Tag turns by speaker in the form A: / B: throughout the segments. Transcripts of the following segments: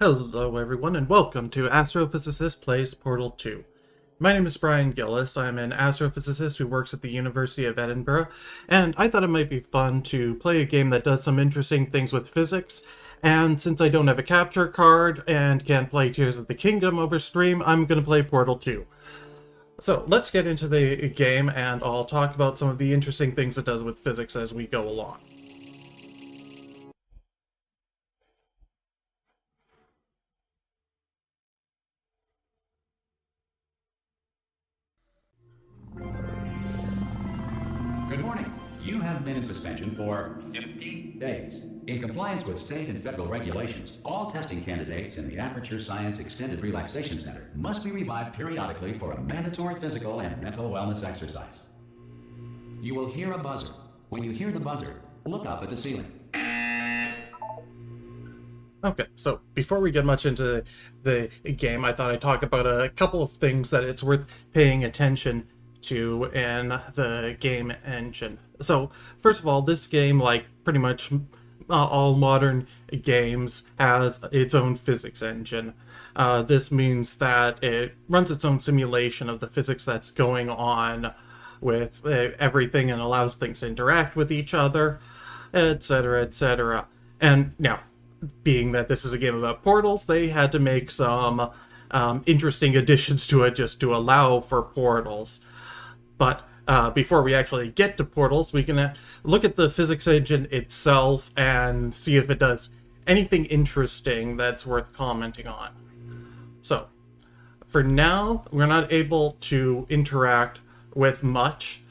A: Hello everyone and welcome to Astrophysicist Plays Portal 2. My name is Bryan Gillis. I'm an astrophysicist who works at the University of Edinburgh, and I thought it might be fun to play a game that does some interesting things with physics, and since I don't have a capture card and can't play Tears of the Kingdom over stream, I'm going to play Portal 2. So let's get into the game and I'll talk about some of the interesting things it does with physics as we go along.
B: Good morning. You have been in suspension for 50 days. In compliance with state and federal regulations, all testing candidates in the Aperture Science Extended Relaxation Center must be revived periodically for a mandatory physical and mental wellness exercise. You will hear a buzzer. When you hear the buzzer, look up at the ceiling.
A: Okay, so before we get much into the game, I thought I'd talk about a couple of things that it's worth paying attention to in the game engine. So, first of all, this game, like pretty much all modern games, has its own physics engine. This means that it runs its own simulation of the physics that's going on with everything and allows things to interact with each other, etc., etc. And now, being that this is a game about portals, they had to make some interesting additions to it just to allow for portals. But before we actually get to portals, we can look at the physics engine itself and see if it does anything interesting that's worth commenting on. So, for now, we're not able to interact with much.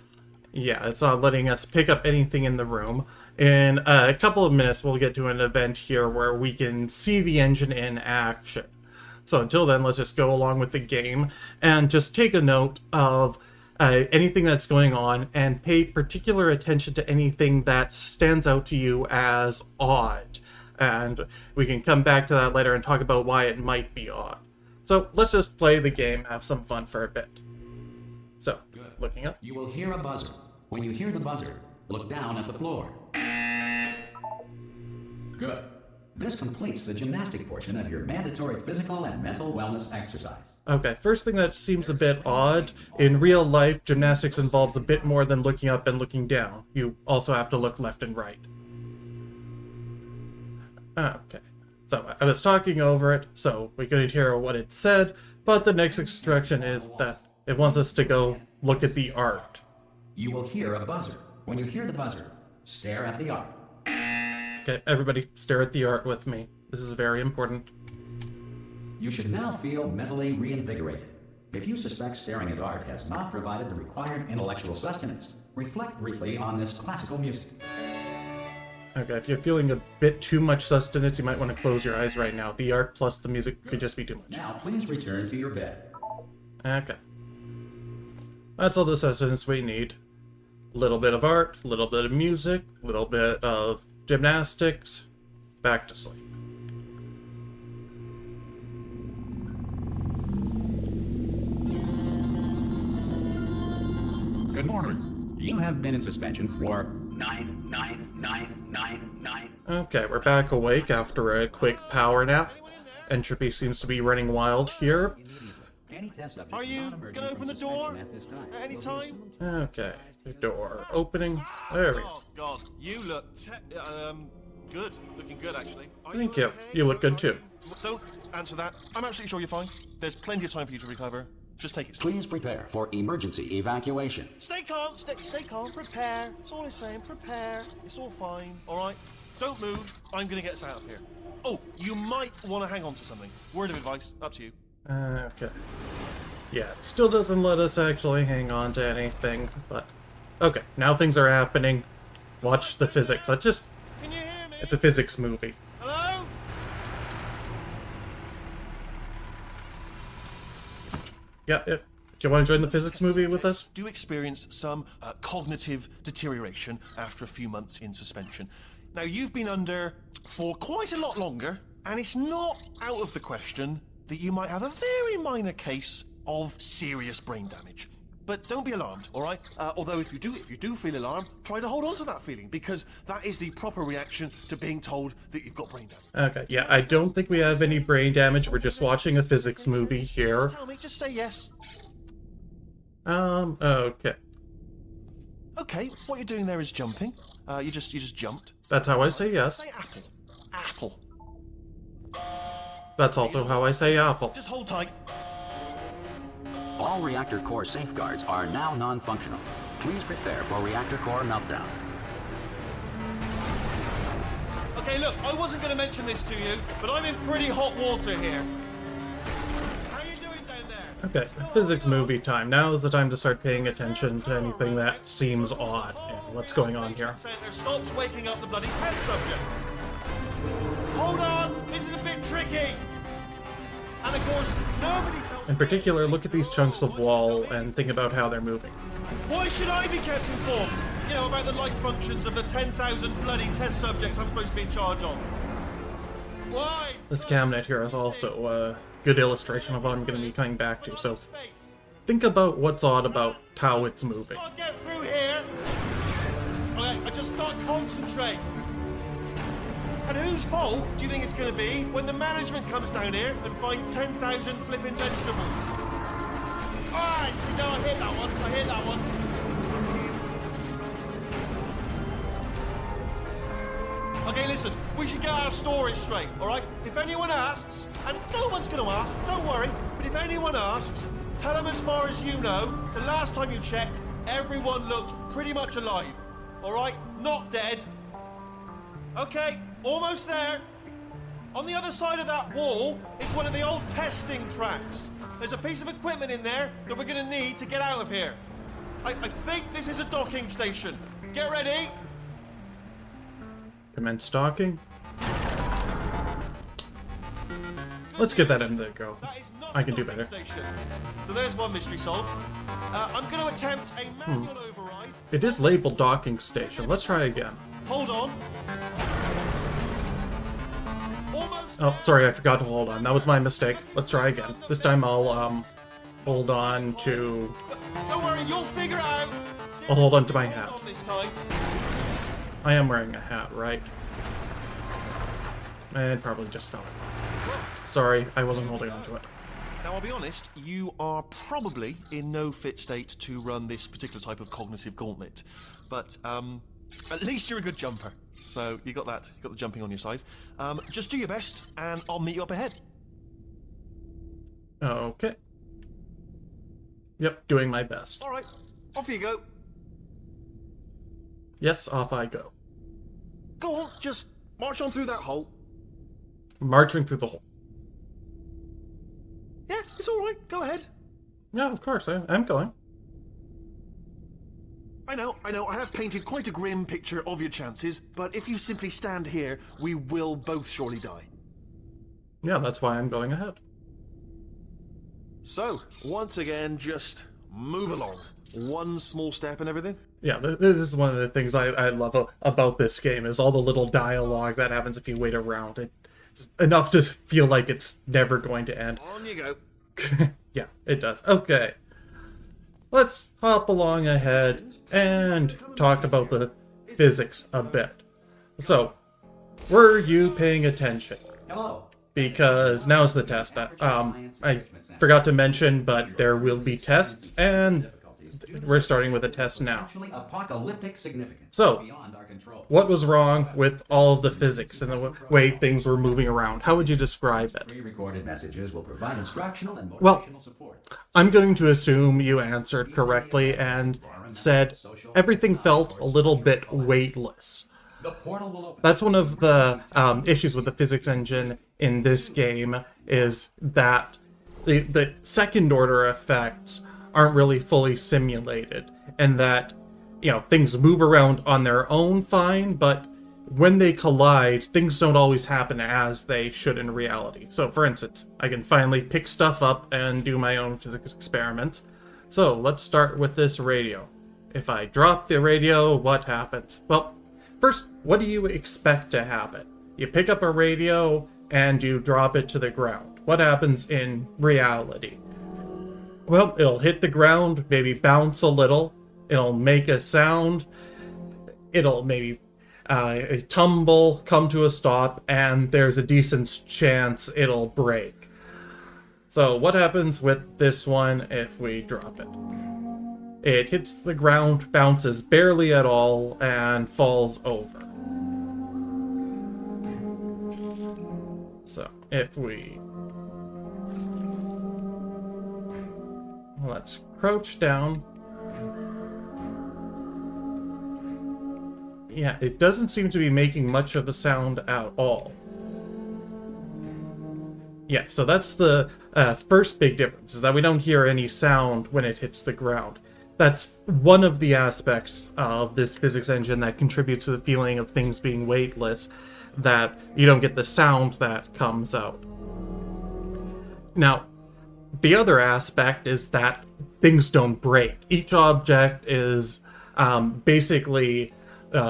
A: Yeah, it's not letting us pick up anything in the room. In a couple of minutes, we'll get to an event here where we can see the engine in action. So until then, let's just go along with the game and just take a note of anything that's going on and pay particular attention to anything that stands out to you as odd. And we can come back to that later and talk about why it might be odd. So let's just play the game, have some fun for a bit. So, looking up.
B: You will hear a buzzer. When you hear the buzzer, look down at the floor. Good. This completes the gymnastic portion of your mandatory physical and mental wellness exercise.
A: Okay, first thing that seems a bit odd, in real life, gymnastics involves a bit more than looking up and looking down. You also have to look left and right. Okay, so I was talking over it, so we couldn't hear what it said, but the next instruction is that it wants us to go look at the art.
B: You will hear a buzzer. When you hear the buzzer, stare at the art.
A: Okay, everybody stare at the art with me. This is very important.
B: You should now feel mentally reinvigorated. If you suspect staring at art has not provided the required intellectual sustenance, reflect briefly on this classical music.
A: Okay, if you're feeling a bit too much sustenance, you might want to close your eyes right now. The art plus the music could just be too much.
B: Now please return to your bed.
A: Okay. That's all the sustenance we need. A little bit of art, a little bit of music, a little bit of gymnastics, back to sleep.
B: Good morning. You have been in suspension for 99999.
A: Okay, we're back awake after a quick power nap. Entropy seems to be running wild here.
C: Are you gonna open the door at any time?
A: Okay, the door opening. There we go.
C: Oh God, you look good. Looking good, actually. Are
A: Thank you.
C: okay?
A: You look good too.
C: Don't answer that. I'm absolutely sure you're fine. There's plenty of time for you to recover. Just take it slow.
B: Please prepare for emergency evacuation.
C: Stay calm. Stay calm. Prepare. That's all I'm saying. Prepare. It's all fine. All right. Don't move. I'm gonna get us out of here. Oh, you might want to hang on to something. Word of advice. Up to you.
A: Okay. Yeah, it still doesn't let us actually hang on to anything, but... Okay, now things are happening. Watch the physics. Let's just...
C: Can you hear me?
A: It's a physics movie.
C: Hello?
A: Yeah. Do you want to join the physics movie with us?
C: Do experience some cognitive deterioration after a few months in suspension. Now, you've been under for quite a lot longer, and it's not out of the question that you might have a very minor case of serious brain damage. but don't be alarmed, all right? Although if you do feel alarmed, try to hold on to that feeling, because that is the proper reaction to being told that you've got brain damage.
A: Okay, yeah, I don't think we have any brain damage. We're just watching a physics movie here.
C: Just tell me, just say yes.
A: Okay.
C: Okay, what you're doing there is jumping. You just jumped.
A: That's how I say yes.
C: Say apple. Apple.
A: That's also how I say apple.
C: Just hold tight.
B: All reactor core safeguards are now non-functional. Please prepare for reactor core meltdown.
C: Okay, look, I wasn't going to mention this to you, but I'm in pretty hot water here. How you doing down there?
A: Okay, physics movie time. Now is the time to start paying attention to anything that seems odd. And what's going on here?
C: Center stops waking up the bloody test subjects. Hold on, this is a bit tricky. And of course, nobody tells
A: In particular, look at these chunks of wall and think about how they're moving.
C: Why should I be kept informed? You know, about the life functions of the 10,000 bloody test subjects I'm supposed to be in charge of. Why?
A: This cabinet here is also a good illustration of what I'm going to be coming back to. So think about what's odd about how it's moving.
C: Can't get through here. Okay, I just can't concentrate. And whose fault do you think it's going to be when the management comes down here and finds 10,000 flipping vegetables? Alright, see, no, I hit that one. Okay, listen, we should get our story straight, alright? If anyone asks, and no one's going to ask, don't worry, but if anyone asks, tell them as far as you know, the last time you checked, everyone looked pretty much alive, alright? Not dead. Okay, almost there. On the other side of that wall is one of the old testing tracks. There's a piece of equipment in there that we're going to need to get out of here. I think this is a docking station. Get ready.
A: Commence docking. Let's get that in there, go.
C: That is not
A: I
C: a
A: can do
C: docking
A: better.
C: station. So there's one mystery solved. I'm going to attempt a manual override.
A: It is labeled docking station. Let's try again.
C: Hold on. Almost
A: Oh,
C: there.
A: sorry, I forgot to hold on. That was my mistake. Let's try again. This time I'll, hold on to...
C: Don't worry, you'll figure it out.
A: I'll hold on to my hat.
C: On this time.
A: I am wearing a hat, right? And probably just fell. Sorry, I wasn't holding on to it.
C: Now, I'll be honest, you are probably in no fit state to run this particular type of cognitive gauntlet. But, at least you're a good jumper. So, you got that. You got the jumping on your side. Just do your best, and I'll meet you up ahead.
A: Okay. Yep, doing my best.
C: All right, off you go.
A: Yes, off I go.
C: Go on, just march on through that hole.
A: Marching through the hole.
C: Yeah, it's all right. Go ahead.
A: Yeah, of course, I'm going.
C: I know. I have painted quite a grim picture of your chances, but if you simply stand here, we will both surely die.
A: Yeah, that's why I'm going ahead.
C: So, once again, just move along. One small step and everything.
A: Yeah, this is one of the things I love about this game, is all the little dialogue that happens if you wait around. It's enough to feel like it's never going to end.
C: On you go.
A: Yeah, it does. Okay. Let's hop along ahead and talk about the physics a bit. So, were you paying attention?
B: Hello.
A: Because now's the test. I forgot to mention, but there will be tests, and we're starting with a test now.
B: Actually, apocalyptic significance.
A: So,
B: Beyond our control.
A: what was wrong with all of the physics and the way things were moving around? How would you describe it?
B: Pre-recorded messages will provide instructional and motivational
A: Well,
B: support.
A: I'm going to assume you answered correctly and said everything felt a little bit weightless.
B: The portal will open.
A: That's one of the issues with the physics engine in this game, is that the second order effects aren't really fully simulated, and that, you know, things move around on their own fine, but when they collide, things don't always happen as they should in reality. So, for instance, I can finally pick stuff up and do my own physics experiments. So, let's start with this radio. If I drop the radio, what happens? Well, first, what do you expect to happen? You pick up a radio and you drop it to the ground. What happens in reality? Well, it'll hit the ground, maybe bounce a little, it'll make a sound, it'll maybe tumble, come to a stop, and there's a decent chance it'll break. So what happens with this one if we drop it? It hits the ground, bounces barely at all, and falls over. So if we... let's crouch down. Yeah, it doesn't seem to be making much of a sound at all. Yeah, so that's the first big difference, is that we don't hear any sound when it hits the ground. That's one of the aspects of this physics engine that contributes to the feeling of things being weightless, that you don't get the sound that comes out. Now, the other aspect is that things don't break. Each object is basically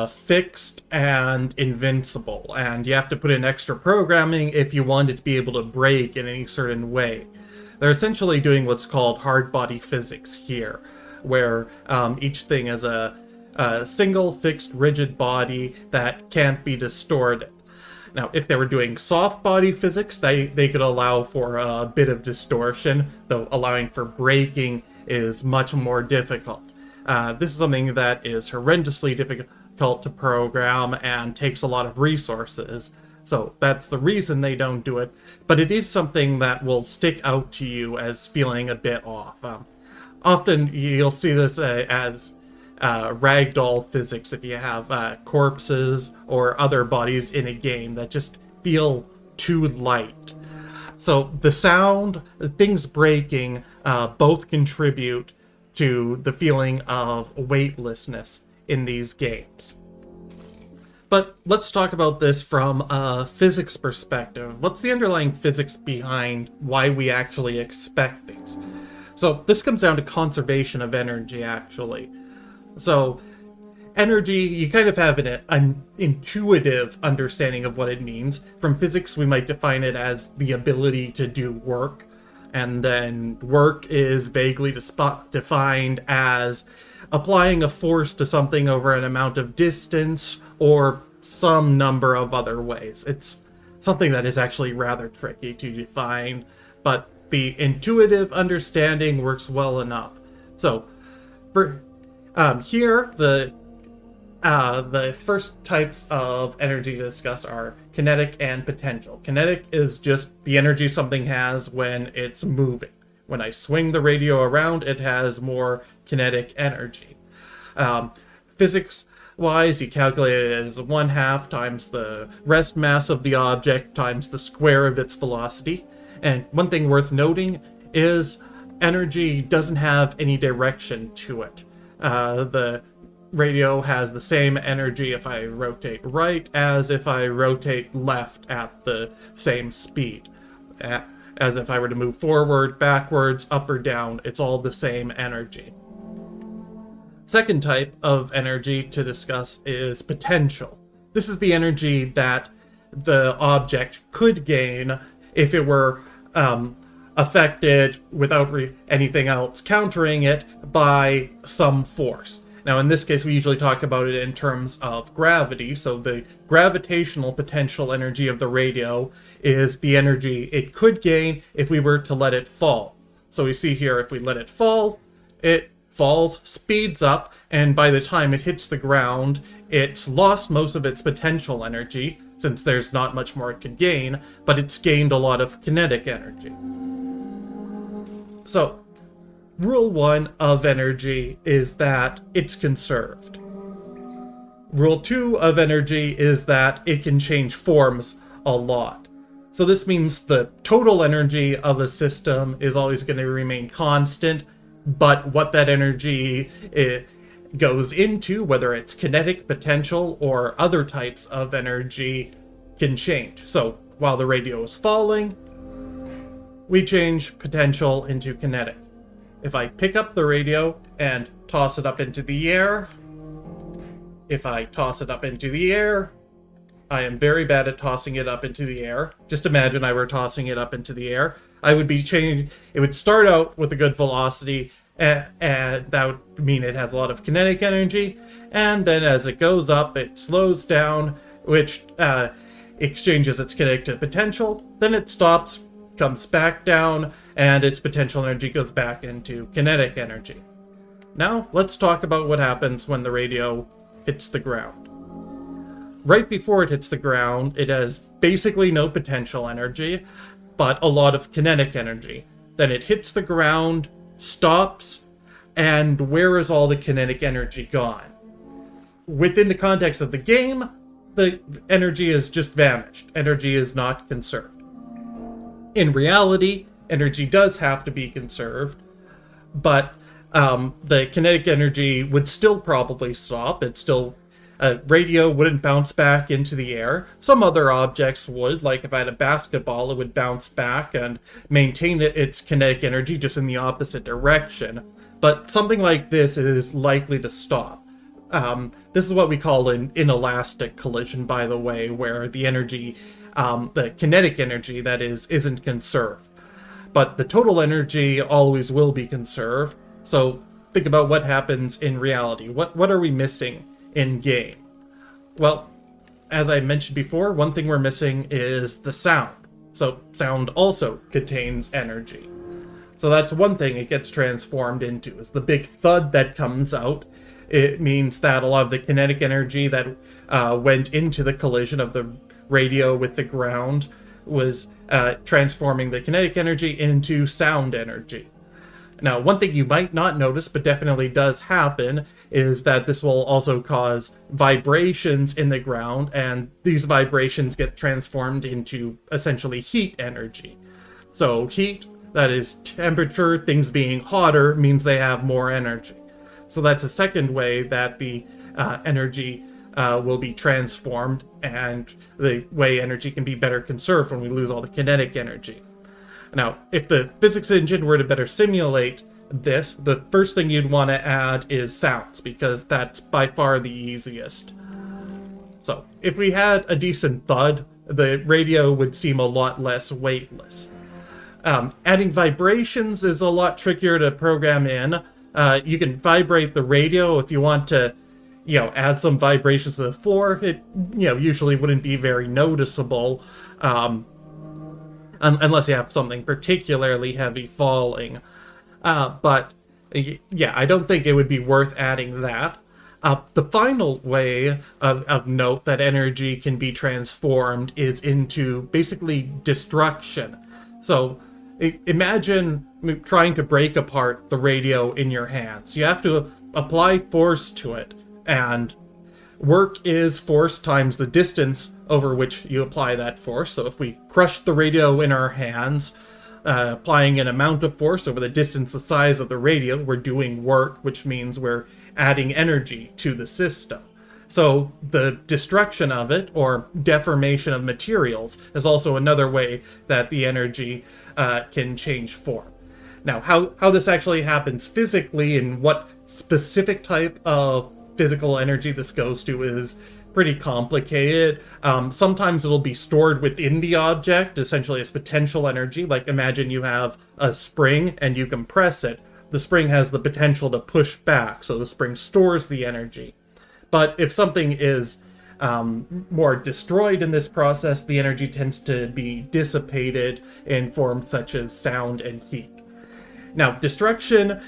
A: fixed and invincible, and you have to put in extra programming if you want it to be able to break in any certain way. They're essentially doing what's called hard body physics here, where each thing is a single fixed rigid body that can't be distorted. Now, if they were doing soft body physics, they could allow for a bit of distortion, though allowing for breaking is much more difficult. This is something that is horrendously difficult to program and takes a lot of resources, so that's the reason they don't do it, but it is something that will stick out to you as feeling a bit off. Often you'll see this as ragdoll physics if you have corpses or other bodies in a game that just feel too light. So the sound, things breaking, both contribute to the feeling of weightlessness in these games. But let's talk about this from a physics perspective. What's the underlying physics behind why we actually expect things? So this comes down to conservation of energy, actually. So energy, you kind of have an intuitive understanding of what it means. From physics, we might define it as the ability to do work. And then work is vaguely defined as applying a force to something over an amount of distance or some number of other ways. It's something that is actually rather tricky to define, but the intuitive understanding works well enough. So, for here, the first types of energy to discuss are kinetic and potential. Kinetic is just the energy something has when it's moving. When I swing the radio around, it has more kinetic energy. Physics-wise, you calculate it as 1/2 times the rest mass of the object times the square of its velocity. And one thing worth noting is energy doesn't have any direction to it. The radio has the same energy if I rotate right as if I rotate left at the same speed. As if I were to move forward, backwards, up or down, it's all the same energy. Second type of energy to discuss is potential. This is the energy that the object could gain if it were affected without anything else countering it by some force. Now, in this case, we usually talk about it in terms of gravity. So the gravitational potential energy of the radio is the energy it could gain if we were to let it fall. So we see here, if we let it fall, it falls, speeds up, and by the time it hits the ground, it's lost most of its potential energy, since there's not much more it could gain, but it's gained a lot of kinetic energy. So, Rule 1 of energy is that it's conserved. Rule 2 of energy is that it can change forms a lot. So this means the total energy of a system is always going to remain constant, but what that energy goes into, whether it's kinetic, potential, or other types of energy, can change. So while the radio is falling, we change potential into kinetic. If I pick up the radio and toss it up into the air, if I toss it up into the air, I am very bad at tossing it up into the air. Just imagine I were tossing it up into the air. I would be changing. It would start out with a good velocity, and that would mean it has a lot of kinetic energy. And then as it goes up, it slows down, which exchanges its kinetic to potential. Then it stops, comes back down, and its potential energy goes back into kinetic energy. Now, let's talk about what happens when the radio hits the ground. Right before it hits the ground, it has basically no potential energy, but a lot of kinetic energy. Then it hits the ground, stops, and where is all the kinetic energy gone? Within the context of the game, the energy has just vanished. Energy is not conserved. In reality, energy does have to be conserved, but the kinetic energy would still probably stop. Radio wouldn't bounce back into the air. Some other objects would, like if I had a basketball, it would bounce back and maintain its kinetic energy just in the opposite direction. But something like this is likely to stop. This is what we call an inelastic collision, by the way, where the energy, the kinetic energy, that is, isn't conserved. But the total energy always will be conserved. So think about what happens in reality. What are we missing in game? Well, as I mentioned before, one thing we're missing is the sound. So sound also contains energy. So that's one thing it gets transformed into, is the big thud that comes out. It means that a lot of the kinetic energy that went into the collision of the radio with the ground was transforming the kinetic energy into sound energy. Now, one thing you might not notice, but definitely does happen, is that this will also cause vibrations in the ground, and these vibrations get transformed into essentially heat energy. So heat, that is temperature, things being hotter, means they have more energy. So that's a second way that the energy will be transformed, and the way energy can be better conserved when we lose all the kinetic energy. Now, if the physics engine were to better simulate this, the first thing you'd want to add is sounds, because that's by far the easiest. So, if we had a decent thud, the radio would seem a lot less weightless. Adding vibrations is a lot trickier to program in. You can vibrate the radio if you want to, add some vibrations to the floor. It, usually wouldn't be very noticeable. Unless you have something particularly heavy falling. But I don't think it would be worth adding that. The final way of note that energy can be transformed is into basically destruction. So imagine trying to break apart the radio in your hands. You have to apply force to it, and work is force times the distance over which you apply that force. So if we crush the radio in our hands, applying an amount of force over the distance the size of the radio, we're doing work, which means we're adding energy to the system. So the destruction of it, or deformation of materials, is also another way that the energy can change form. Now, how this actually happens physically and what specific type of physical energy this goes to is pretty complicated. Sometimes it'll be stored within the object, essentially as potential energy. Like imagine you have a spring and you compress it. The spring has the potential to push back, so the spring stores the energy. But if something is more destroyed in this process, the energy tends to be dissipated in forms such as sound and heat. Now, destruction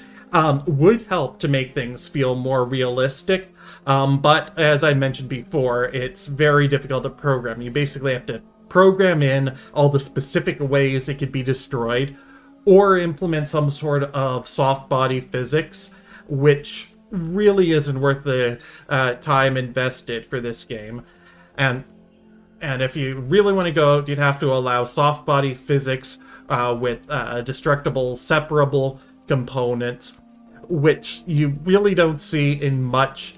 A: would help to make things feel more realistic, but as I mentioned before, it's very difficult to program. You basically have to program in all the specific ways it could be destroyed, or implement some sort of soft body physics, which really isn't worth the time invested for this game. And if you really want to go out, you'd have to allow soft body physics with destructible separable components, which you really don't see in much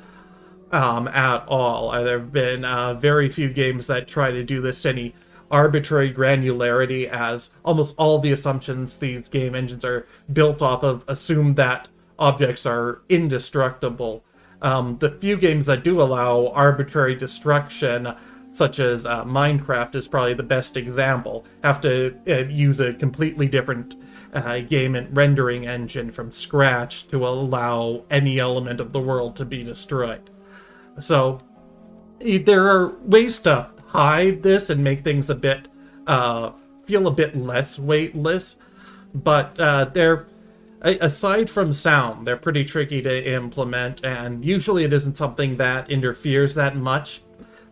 A: at all. There have been very few games that try to do this to any arbitrary granularity, as almost all the assumptions these game engines are built off of assume that objects are indestructible. The few games that do allow arbitrary destruction such as Minecraft is probably the best example, have to use a completely different game and rendering engine from scratch to allow any element of the world to be destroyed. So there are ways to hide this and make things a bit feel a bit less weightless, but they're, aside from sound, they're pretty tricky to implement, and usually it isn't something that interferes that much.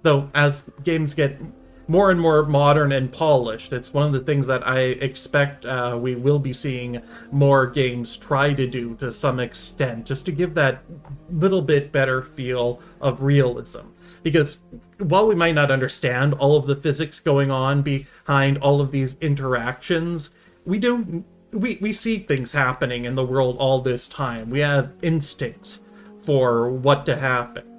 A: Though as games get more and more modern and polished, it's one of the things that I expect we will be seeing more games try to do to some extent, just to give that little bit better feel of realism. Because while we might not understand all of the physics going on behind all of these interactions, we see things happening in the world all this time. We have instincts for what to happen.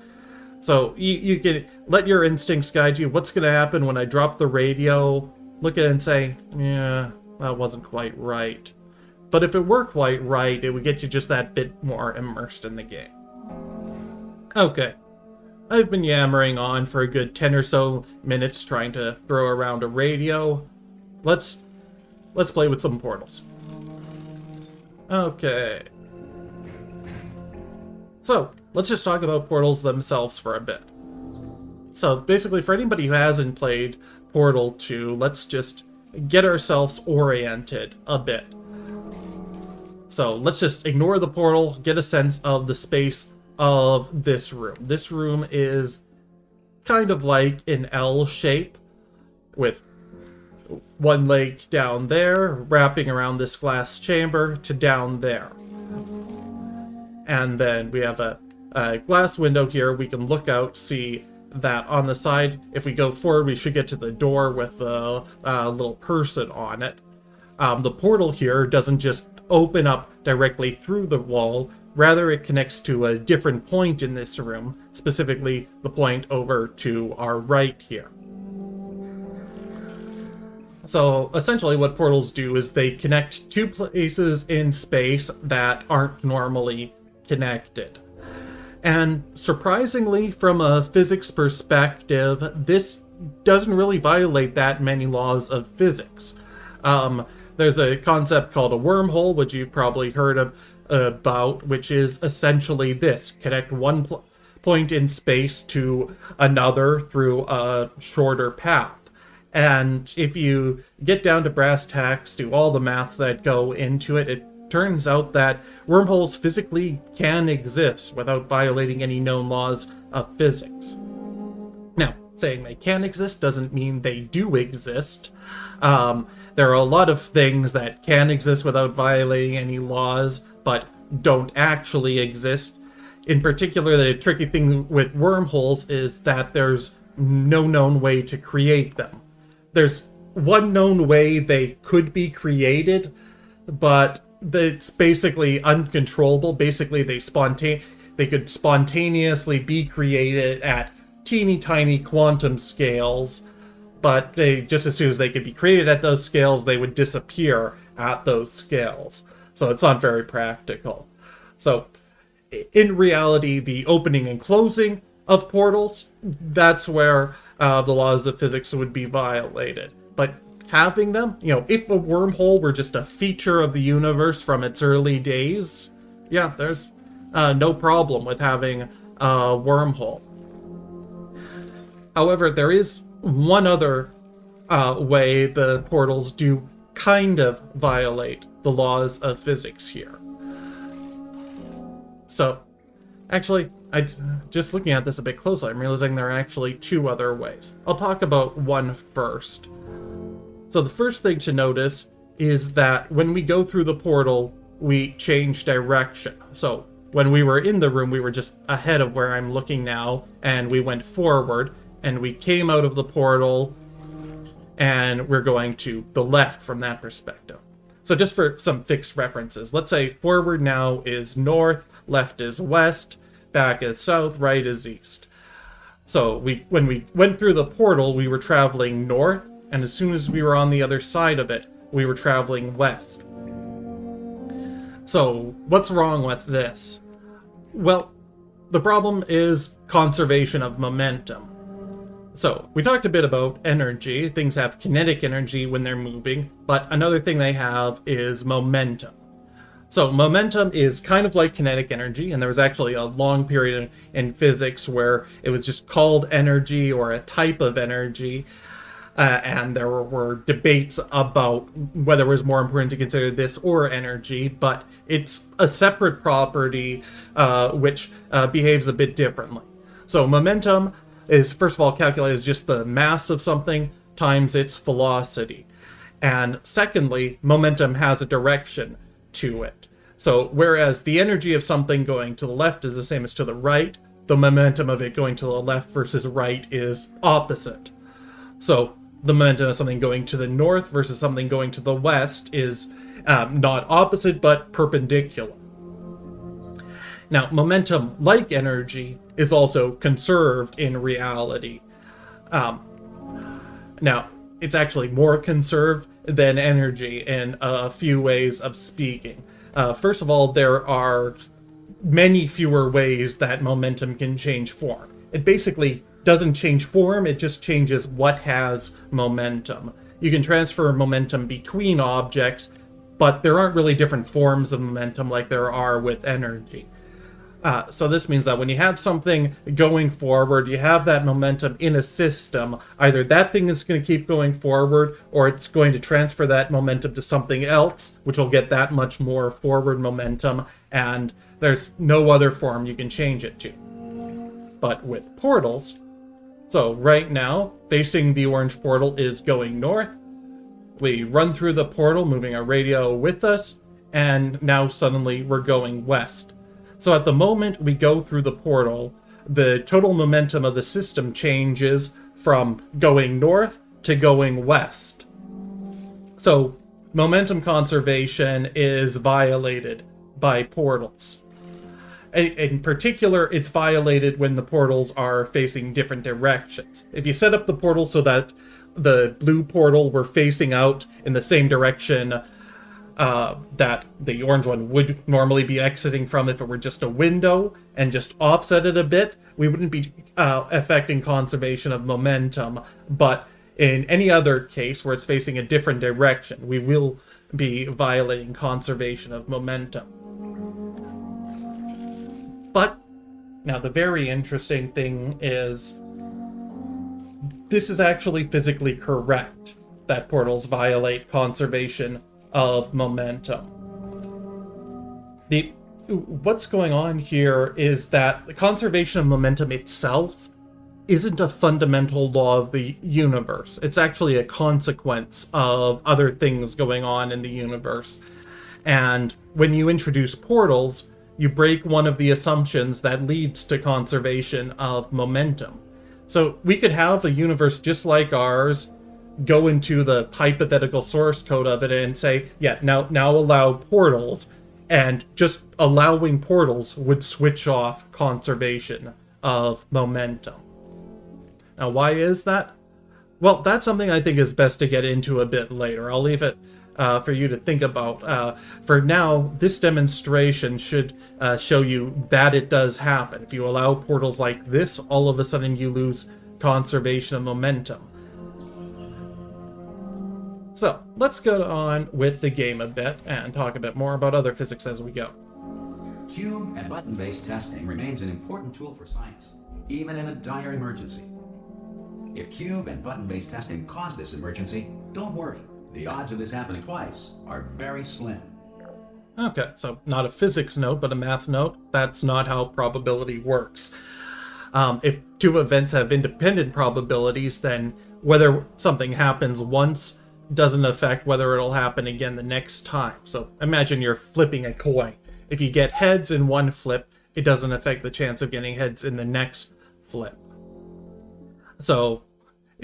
A: So you can let your instincts guide you. What's going to happen when I drop the radio? Look at it and say, yeah, that wasn't quite right. But if it were quite right, it would get you just that bit more immersed in the game. Okay. I've been yammering on for a good 10 or so minutes trying to throw around a radio. Let's play with some portals. Okay. So, let's just talk about portals themselves for a bit. So, basically, for anybody who hasn't played Portal 2, let's just get ourselves oriented a bit. So, let's just ignore the portal, get a sense of the space of this room. This room is kind of like an L shape, with one leg down there, wrapping around this glass chamber to down there. And then we have a glass window here. We can look out, see that on the side, if we go forward, we should get to the door with a little person on it. The portal here doesn't just open up directly through the wall, rather it connects to a different point in this room, specifically the point over to our right here. So essentially what portals do is they connect two places in space that aren't normally connected. And surprisingly, from a physics perspective, this doesn't really violate that many laws of physics. There's a concept called a wormhole, which you've probably heard about, which is essentially this: connect one point in space to another through a shorter path. And if you get down to brass tacks, do all the maths that go into it, it turns out that wormholes physically can exist without violating any known laws of physics. Now, saying they can exist doesn't mean they do exist. There are a lot of things that can exist without violating any laws, but don't actually exist. In particular, the tricky thing with wormholes is that there's no known way to create them. There's one known way they could be created, but it's basically uncontrollable. Basically, they could spontaneously be created at teeny tiny quantum scales, but just as soon as they could be created at those scales, they would disappear at those scales. So it's not very practical. So in reality, the opening and closing of portals, that's where the laws of physics would be violated. But having them, if a wormhole were just a feature of the universe from its early days, yeah, there's no problem with having a wormhole. However, there is one other way the portals do kind of violate the laws of physics here. So, actually, just looking at this a bit closer, I'm realizing there are actually two other ways. I'll talk about one first. So the first thing to notice is that when we go through the portal, we change direction. So when we were in the room, we were just ahead of where I'm looking now, and we went forward, and we came out of the portal, and we're going to the left from that perspective. So just for some fixed references, let's say forward now is north, left is west, back is south, right is east. So when we went through the portal, we were traveling north, and as soon as we were on the other side of it, we were traveling west. So what's wrong with this? Well, the problem is conservation of momentum. So, we talked a bit about energy. Things have kinetic energy when they're moving, but another thing they have is momentum. So, momentum is kind of like kinetic energy, and there was actually a long period in physics where it was just called energy or a type of energy, and there were debates about whether it was more important to consider this or energy, but it's a separate property which behaves a bit differently. So momentum is, first of all, calculated as just the mass of something times its velocity. And secondly, momentum has a direction to it. So whereas the energy of something going to the left is the same as to the right, the momentum of it going to the left versus right is opposite. So the momentum of something going to the north versus something going to the west is not opposite, but perpendicular. Now, momentum, like energy, is also conserved in reality. Now, it's actually more conserved than energy in a few ways of speaking. First of all, there are many fewer ways that momentum can change form. It basically doesn't change form, it just changes what has momentum. You can transfer momentum between objects, but there aren't really different forms of momentum like there are with energy. So this means that when you have something going forward, you have that momentum in a system, either that thing is going to keep going forward, or it's going to transfer that momentum to something else, which will get that much more forward momentum, and there's no other form you can change it to. But with portals, so right now, facing the orange portal is going north. We run through the portal, moving our radio with us, and now suddenly we're going west. So at the moment we go through the portal, the total momentum of the system changes from going north to going west. So momentum conservation is violated by portals. In particular, it's violated when the portals are facing different directions. If you set up the portal so that the blue portal were facing out in the same direction that the orange one would normally be exiting from if it were just a window, and just offset it a bit, we wouldn't be affecting conservation of momentum. But in any other case where it's facing a different direction, we will be violating conservation of momentum. But now the very interesting thing is this is actually physically correct, that portals violate conservation of momentum. What's going on here is that the conservation of momentum itself isn't a fundamental law of the universe. It's actually a consequence of other things going on in the universe. And when you introduce portals, you break one of the assumptions that leads to conservation of momentum. So we could have a universe just like ours, go into the hypothetical source code of it and say, yeah, now allow portals, and just allowing portals would switch off conservation of momentum. Now, why is that? Well, that's something I think is best to get into a bit later. I'll leave it for you to think about. For now, this demonstration should show you that it does happen. If you allow portals like this, all of a sudden you lose conservation of momentum. So, let's go on with the game a bit and talk a bit more about other physics as we go.
B: Cube and button-based testing remains an important tool for science, even in a dire emergency. If cube and button-based testing cause this emergency, don't worry. The odds of this happening twice are very slim.
A: Okay, so not a physics note, but a math note. That's not how probability works. If two events have independent probabilities, then whether something happens once doesn't affect whether it'll happen again the next time. So imagine you're flipping a coin. If you get heads in one flip, it doesn't affect the chance of getting heads in the next flip. So,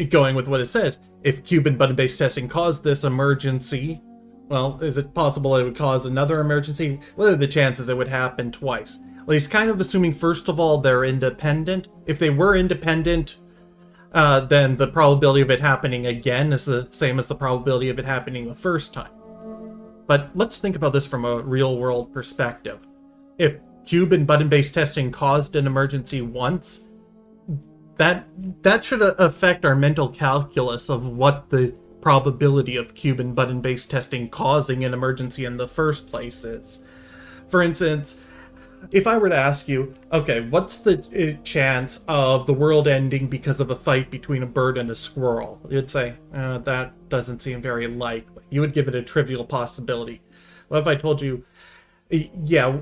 A: going with what it said, if cube and button-based testing caused this emergency, well, is it possible it would cause another emergency? What are the chances it would happen twice? Well, he's kind of assuming, first of all, they're independent. If they were independent, then the probability of it happening again is the same as the probability of it happening the first time. But let's think about this from a real-world perspective. If cube and button-based testing caused an emergency once, that should affect our mental calculus of what the probability of cube and button-based testing causing an emergency in the first place is. For instance, if I were to ask you, okay, what's the chance of the world ending because of a fight between a bird and a squirrel? You'd say, that doesn't seem very likely. You would give it a trivial possibility. Well, if I told you, yeah,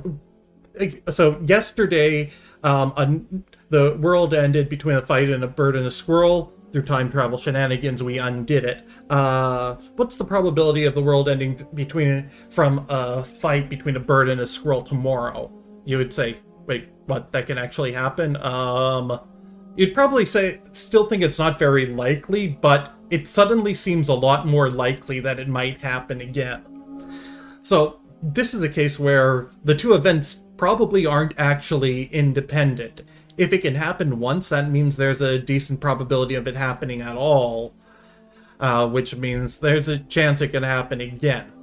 A: so yesterday, the world ended between a fight and a bird and a squirrel. Through time travel shenanigans, we undid it. What's the probability of the world ending from a fight between a bird and a squirrel tomorrow? You would say, wait, what? That can actually happen? You'd probably still think it's not very likely, but it suddenly seems a lot more likely that it might happen again. So this is a case where the two events probably aren't actually independent. If it can happen once, that means there's a decent probability of it happening at all, which means there's a chance it can happen again.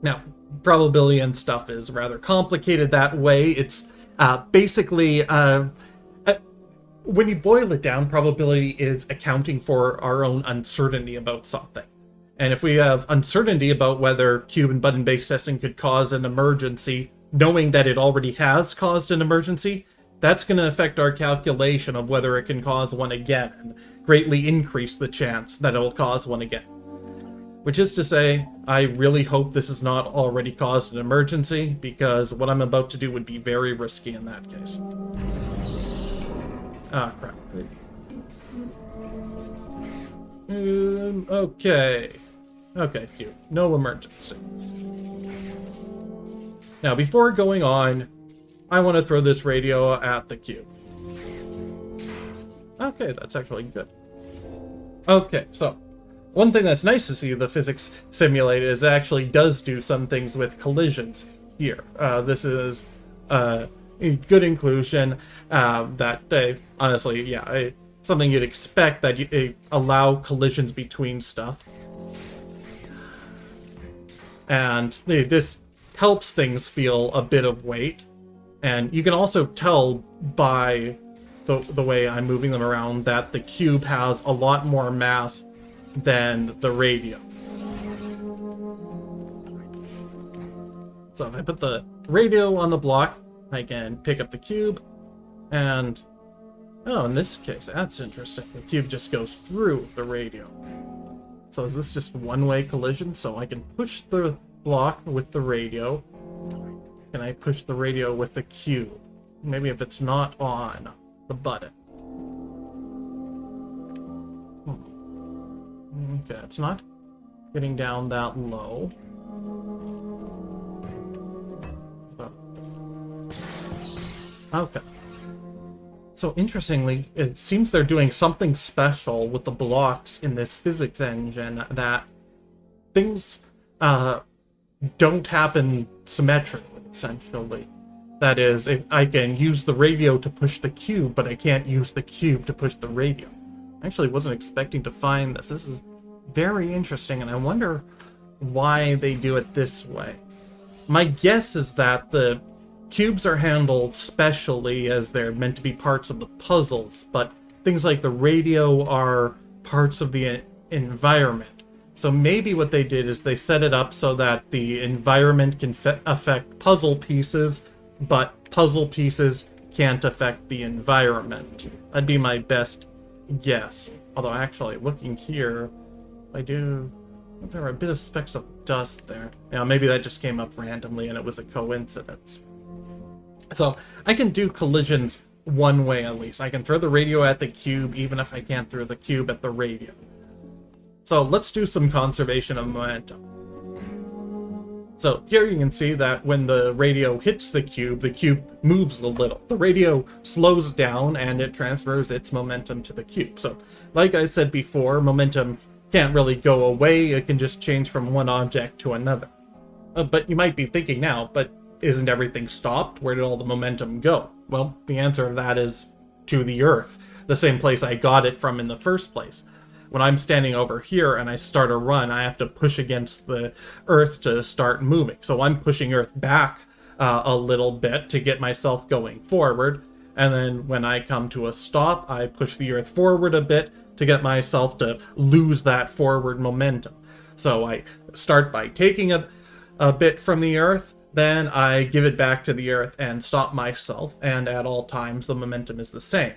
A: Now, probability and stuff is rather complicated that way. It's basically, when you boil it down, probability is accounting for our own uncertainty about something. And if we have uncertainty about whether cube and button-based testing could cause an emergency, knowing that it already has caused an emergency, that's going to affect our calculation of whether it can cause one again, and greatly increase the chance that it'll cause one again. Which is to say, I really hope this has not already caused an emergency, because what I'm about to do would be very risky in that case. Ah, crap. Okay. Okay, phew. No emergency. Now, before going on, I want to throw this radio at the cube. Okay, that's actually good. Okay, so one thing that's nice to see the physics simulated is it actually does do some things with collisions here. This is a good inclusion that, honestly, yeah, something you'd expect, that you allow collisions between stuff. And this helps things feel a bit of weight. And you can also tell by the way I'm moving them around that the cube has a lot more mass than the radio. So if I put the radio on the block, I can pick up the cube, and oh, in this case, that's interesting. The cube just goes through the radio. So is this just one-way collision? So I can push the block with the radio. Can I push the radio with the cube? Maybe if it's not on the button. Okay, it's not getting down that low. Okay. So interestingly, it seems they're doing something special with the blocks in this physics engine, that things don't happen symmetrically, essentially. That is, if I can use the radio to push the cube, but I can't use the cube to push the radio. I actually wasn't expecting to find this. This is very interesting, and I wonder why they do it this way. My guess is that the cubes are handled specially, as they're meant to be parts of the puzzles, but things like the radio are parts of the environment. So maybe what they did is they set it up so that the environment can affect puzzle pieces, but puzzle pieces can't affect the environment. That'd be my best guess. Although actually, looking here, there are a bit of specks of dust there. Now maybe that just came up randomly and it was a coincidence. So I can do collisions one way at least. I can throw the radio at the cube even if I can't throw the cube at the radio. So let's do some conservation of momentum. So here you can see that when the radio hits the cube moves a little. The radio slows down and it transfers its momentum to the cube. So like I said before, momentum can't really go away. It can just change from one object to another. But you might be thinking now, but isn't everything stopped? Where did all the momentum go? Well, the answer to that is to the Earth, the same place I got it from in the first place. When I'm standing over here and I start a run, I have to push against the Earth to start moving. So I'm pushing Earth back a little bit to get myself going forward. And then when I come to a stop, I push the Earth forward a bit to get myself to lose that forward momentum. So I start by taking a bit from the Earth, then I give it back to the Earth and stop myself, and at all times the momentum is the same.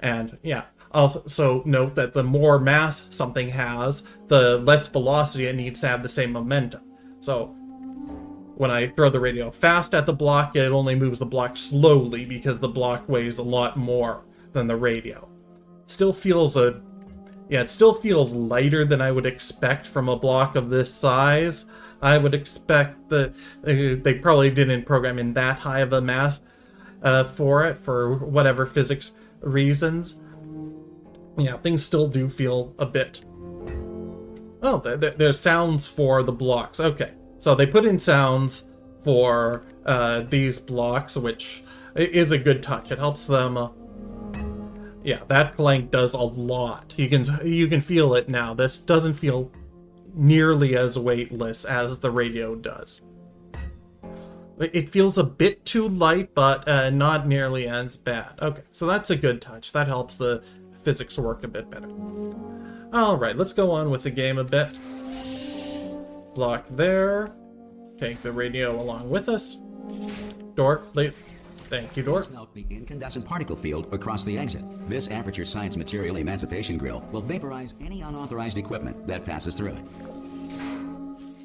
A: And yeah, also note that the more mass something has, the less velocity it needs to have the same momentum. So when I throw the radio fast at the block, it only moves the block slowly because the block weighs a lot more than the radio. It still feels lighter than I would expect from a block of this size. I would expect that they probably didn't program in that high of a mass for it, for whatever physics reasons. Yeah, things still do feel a bit... Oh, there's sounds for the blocks. Okay, so they put in sounds for these blocks, which is a good touch. It helps them... yeah, that clank does a lot. You can feel it now. This doesn't feel nearly as weightless as the radio does. It feels a bit too light, but not nearly as bad. Okay, so that's a good touch. That helps the physics work a bit better. Alright, let's go on with the game a bit. Block there. Take the radio along with us. Door, please. Thank you, Door.
B: Melt the incandescent particle field across the exit. This aperture science material emancipation grill will vaporize any unauthorized equipment that passes through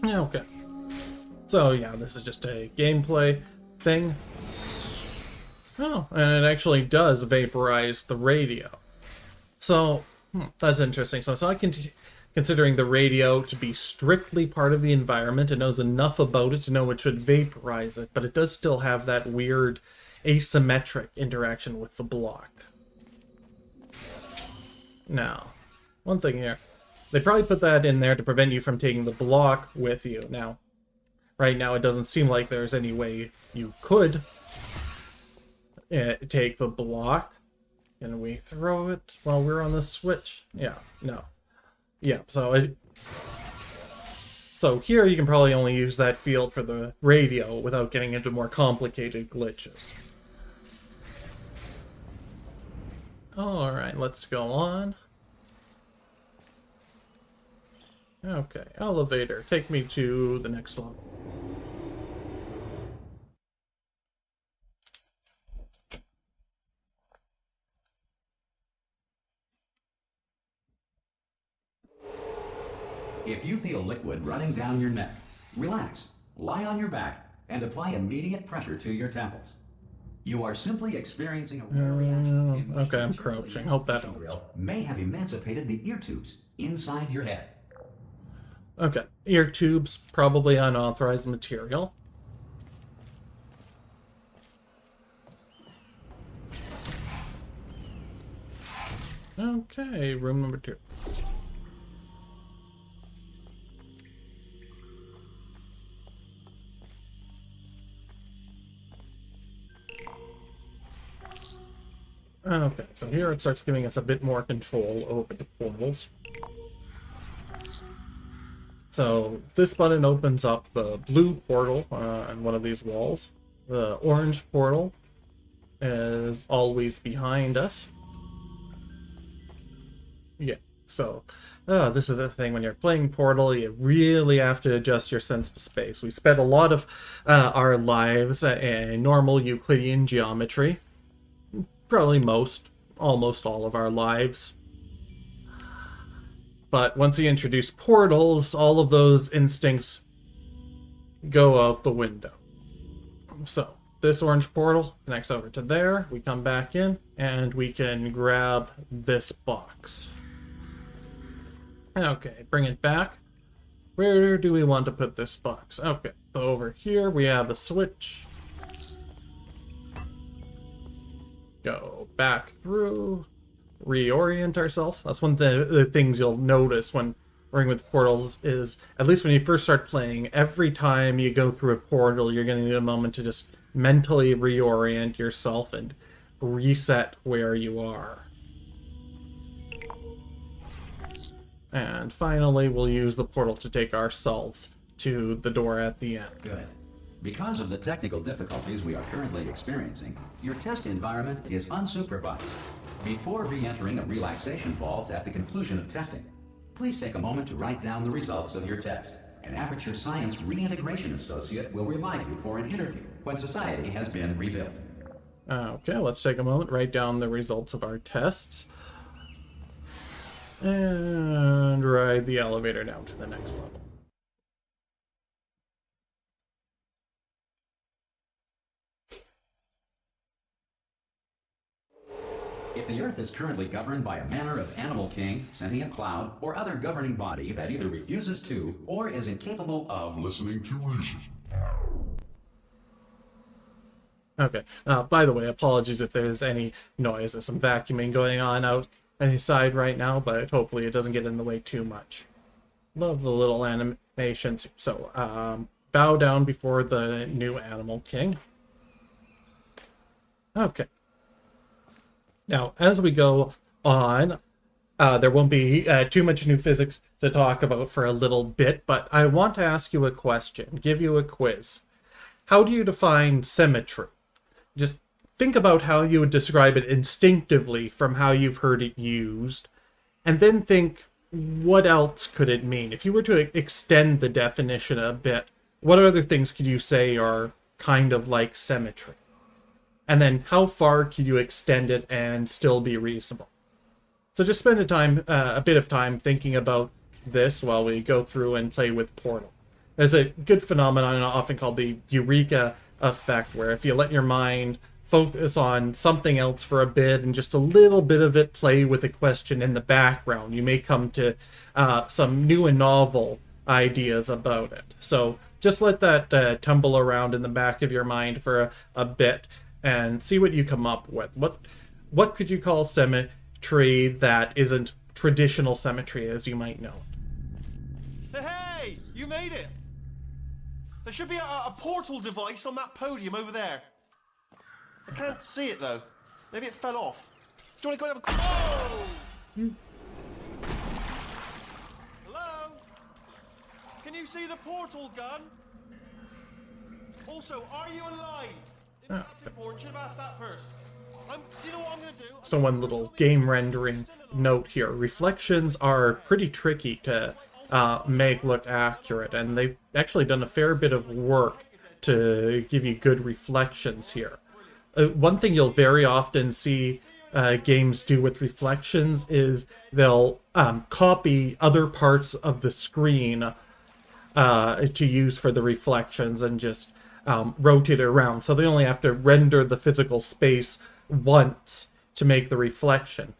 B: it.
A: Okay. So yeah, this is just a gameplay thing. Oh, and it actually does vaporize the radio. So, that's interesting. So it's not considering the radio to be strictly part of the environment. It knows enough about it to know it should vaporize it, but it does still have that weird asymmetric interaction with the block. Now, one thing here. They probably put that in there to prevent you from taking the block with you. Now, right now it doesn't seem like there's any way you could take the block. Can we throw it while we're on the switch? Yeah, no. Yeah, so here you can probably only use that field for the radio without getting into more complicated glitches. Alright, let's go on. Okay, elevator, take me to the next level.
B: If you feel liquid running down your neck, relax, lie on your back, and apply immediate pressure to your temples. You are simply experiencing a rare reaction in which
A: okay, I'm
B: the
A: crouching. Hope that helps.
B: grill may have emancipated the ear tubes inside your head.
A: Okay, ear tubes, probably unauthorized material. Okay, room number 2. Okay, so here it starts giving us a bit more control over the portals. So this button opens up the blue portal on one of these walls. The orange portal is always behind us. Yeah, so this is the thing, when you're playing Portal, you really have to adjust your sense of space. We spent a lot of our lives in normal Euclidean geometry. Probably almost all of our lives. But once you introduce portals, all of those instincts go out the window. So, this orange portal connects over to there, we come back in, and we can grab this box. Okay, bring it back. Where do we want to put this box? Okay, so over here we have a switch. Go back through, reorient ourselves. That's one of the things you'll notice when working with portals is, at least when you first start playing, every time you go through a portal, you're going to need a moment to just mentally reorient yourself and reset where you are. And finally, we'll use the portal to take ourselves to the door at the end.
B: Good. Because of the technical difficulties we are currently experiencing, your test environment is unsupervised. Before re-entering a relaxation vault at the conclusion of testing, please take a moment to write down the results of your test. An Aperture Science Reintegration Associate will revive you for an interview when society has been rebuilt.
A: Okay, let's take a moment, write down the results of our tests, and ride the elevator down to the next level.
B: If the Earth is currently governed by a manner of animal king, sentient cloud, or other governing body that either refuses to or is incapable of listening to reason.
A: Okay, by the way, apologies if there's any noise. There's some vacuuming going on outside right now, but hopefully it doesn't get in the way too much. Love the little animations. So, bow down before the new animal king. Okay. Now, as we go on, there won't be too much new physics to talk about for a little bit, but I want to ask you a question, give you a quiz. How do you define symmetry? Just think about how you would describe it instinctively from how you've heard it used, and then think, what else could it mean? If you were to extend the definition a bit, what other things could you say are kind of like symmetry? And then how far can you extend it and still be reasonable? So just spend a bit of time thinking about this while we go through and play with Portal. There's a good phenomenon often called the Eureka effect, where if you let your mind focus on something else for a bit and just a little bit of it play with a question in the background, you may come to some new and novel ideas about it. So just let that tumble around in the back of your mind for a bit and see what you come up with. What could you call symmetry that isn't traditional symmetry as you might know it?
C: Hey, you made it! There should be a portal device on that podium over there. I can't see it though. Maybe it fell off. Do you want to go and have a... Oh! Hello? Can you see the portal gun? Also, are you alive? That's important. Should have asked that first. Do you know what I'm going to do?
A: So one little game rendering note here. Reflections are pretty tricky to make look accurate, and they've actually done a fair bit of work to give you good reflections here. One thing you'll very often see games do with reflections is they'll copy other parts of the screen to use for the reflections and just rotate it around. So they only have to render the physical space once to make the reflection.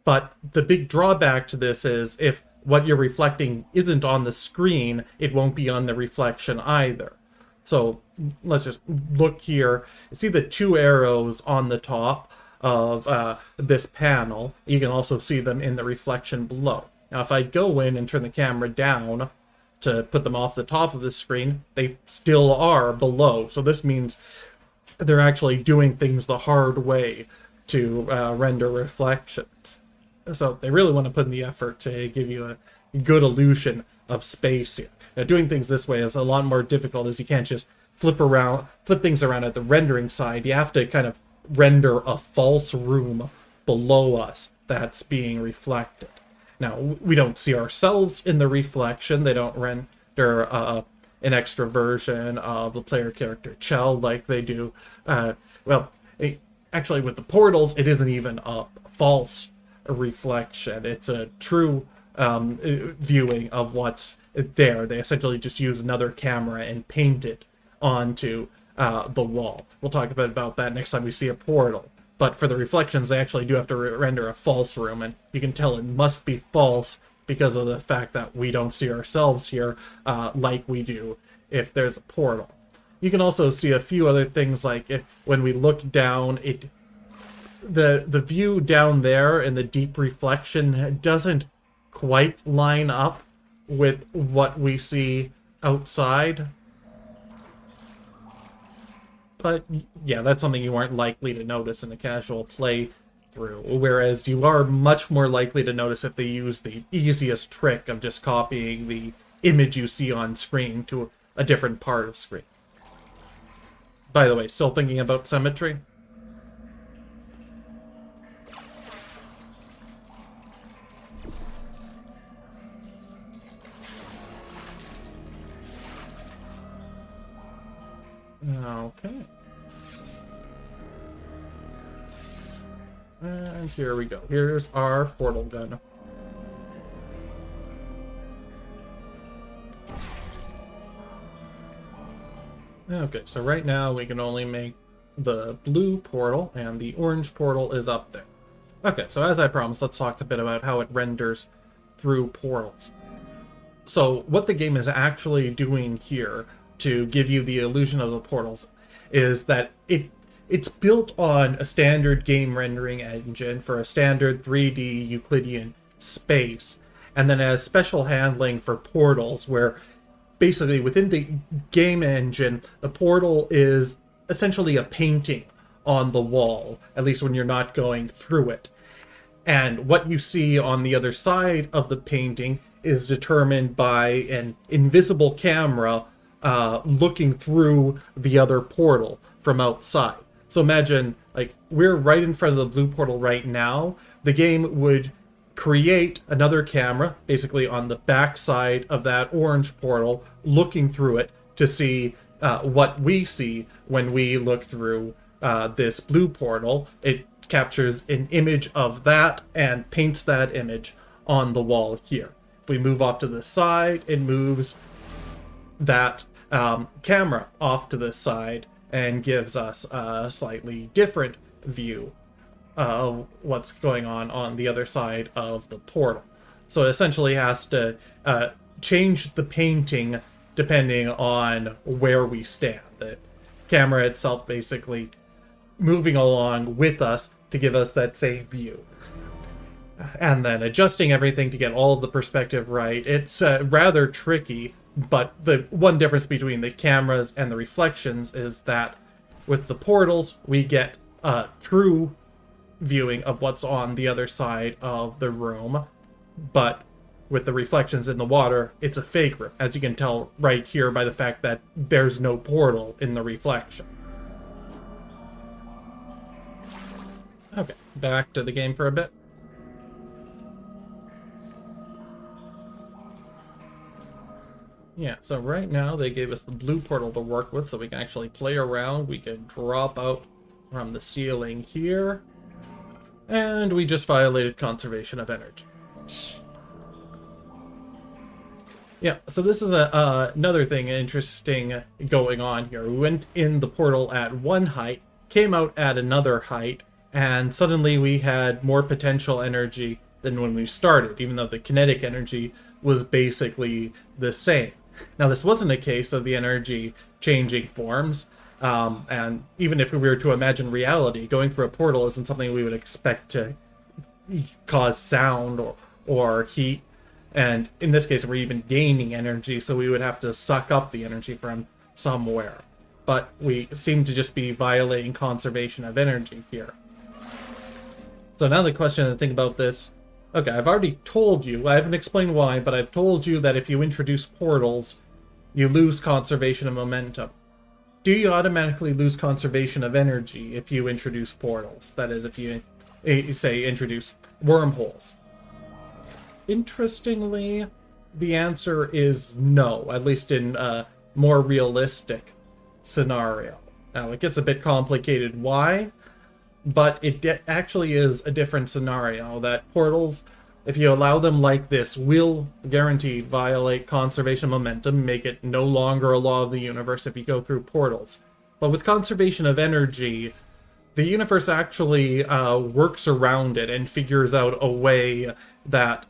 A: But the big drawback to this is if what you're reflecting isn't on the screen, it won't be on the reflection either. So let's just look here. See the two arrows on the top of this panel. You can also see them in the reflection below. Now if I go in and turn the camera down to put them off the top of the screen, they still are below. So this means they're actually doing things the hard way to render reflections. So they really want to put in the effort to give you a good illusion of space here. Now doing things this way is a lot more difficult, as you can't just flip things around at the rendering side. You have to kind of render a false room below us that's being reflected. Now, we don't see ourselves in the reflection. They don't render an extra version of the player character Chell like they do. Actually, with the portals, it isn't even a false reflection. It's a true viewing of what's there. They essentially just use another camera and paint it onto the wall. We'll talk about that next time we see a portal. But for the reflections, they actually do have to render a false room, and you can tell it must be false because of the fact that we don't see ourselves here like we do if there's a portal. You can also see a few other things, like when we look down, the view down there in the deep reflection doesn't quite line up with what we see outside. But yeah, that's something you aren't likely to notice in a casual playthrough, whereas you are much more likely to notice if they use the easiest trick of just copying the image you see on screen to a different part of screen. By the way, still thinking about symmetry? Okay. And here we go. Here's our portal gun. Okay, so right now we can only make the blue portal, and the orange portal is up there. Okay, so as I promised, let's talk a bit about how it renders through portals. So what the game is actually doing here to give you the illusion of the portals is that it's built on a standard game rendering engine for a standard 3D Euclidean space, and then has special handling for portals where basically within the game engine, the portal is essentially a painting on the wall, at least when you're not going through it. And what you see on the other side of the painting is determined by an invisible camera looking through the other portal from outside. So imagine, like, we're right in front of the blue portal right now. The game would create another camera, basically on the back side of that orange portal, looking through it to see what we see when we look through this blue portal. It captures an image of that and paints that image on the wall here. If we move off to the side, it moves that camera off to the side and gives us a slightly different view of what's going on the other side of the portal. So it essentially has to change the painting depending on where we stand. The camera itself basically moving along with us to give us that same view. And then adjusting everything to get all of the perspective right. It's rather tricky, but the one difference between the cameras and the reflections is that with the portals, we get true viewing of what's on the other side of the room, but with the reflections in the water, it's a fake room, as you can tell right here by the fact that there's no portal in the reflection. Okay, back to the game for a bit. Yeah, so right now they gave us the blue portal to work with, so we can actually play around. We can drop out from the ceiling here. And we just violated conservation of energy. Yeah, so this is another thing interesting going on here. We went in the portal at one height, came out at another height, and suddenly we had more potential energy than when we started, even though the kinetic energy was basically the same. Now, this wasn't a case of the energy changing forms, and even if we were to imagine reality, going through a portal isn't something we would expect to cause sound or heat. And in this case, we're even gaining energy, so we would have to suck up the energy from somewhere. But we seem to just be violating conservation of energy here. So now the question to think about this. Okay, I've already told you, I haven't explained why, but I've told you that if you introduce portals, you lose conservation of momentum. Do you automatically lose conservation of energy if you introduce portals? That is, if you, say, introduce wormholes. Interestingly, the answer is no, at least in a more realistic scenario. Now, it gets a bit complicated why, but it actually is a different scenario, that portals, if you allow them like this, will guaranteed violate conservation momentum, make it no longer a law of the universe if you go through portals. But with conservation of energy, the universe actually works around it and figures out a way that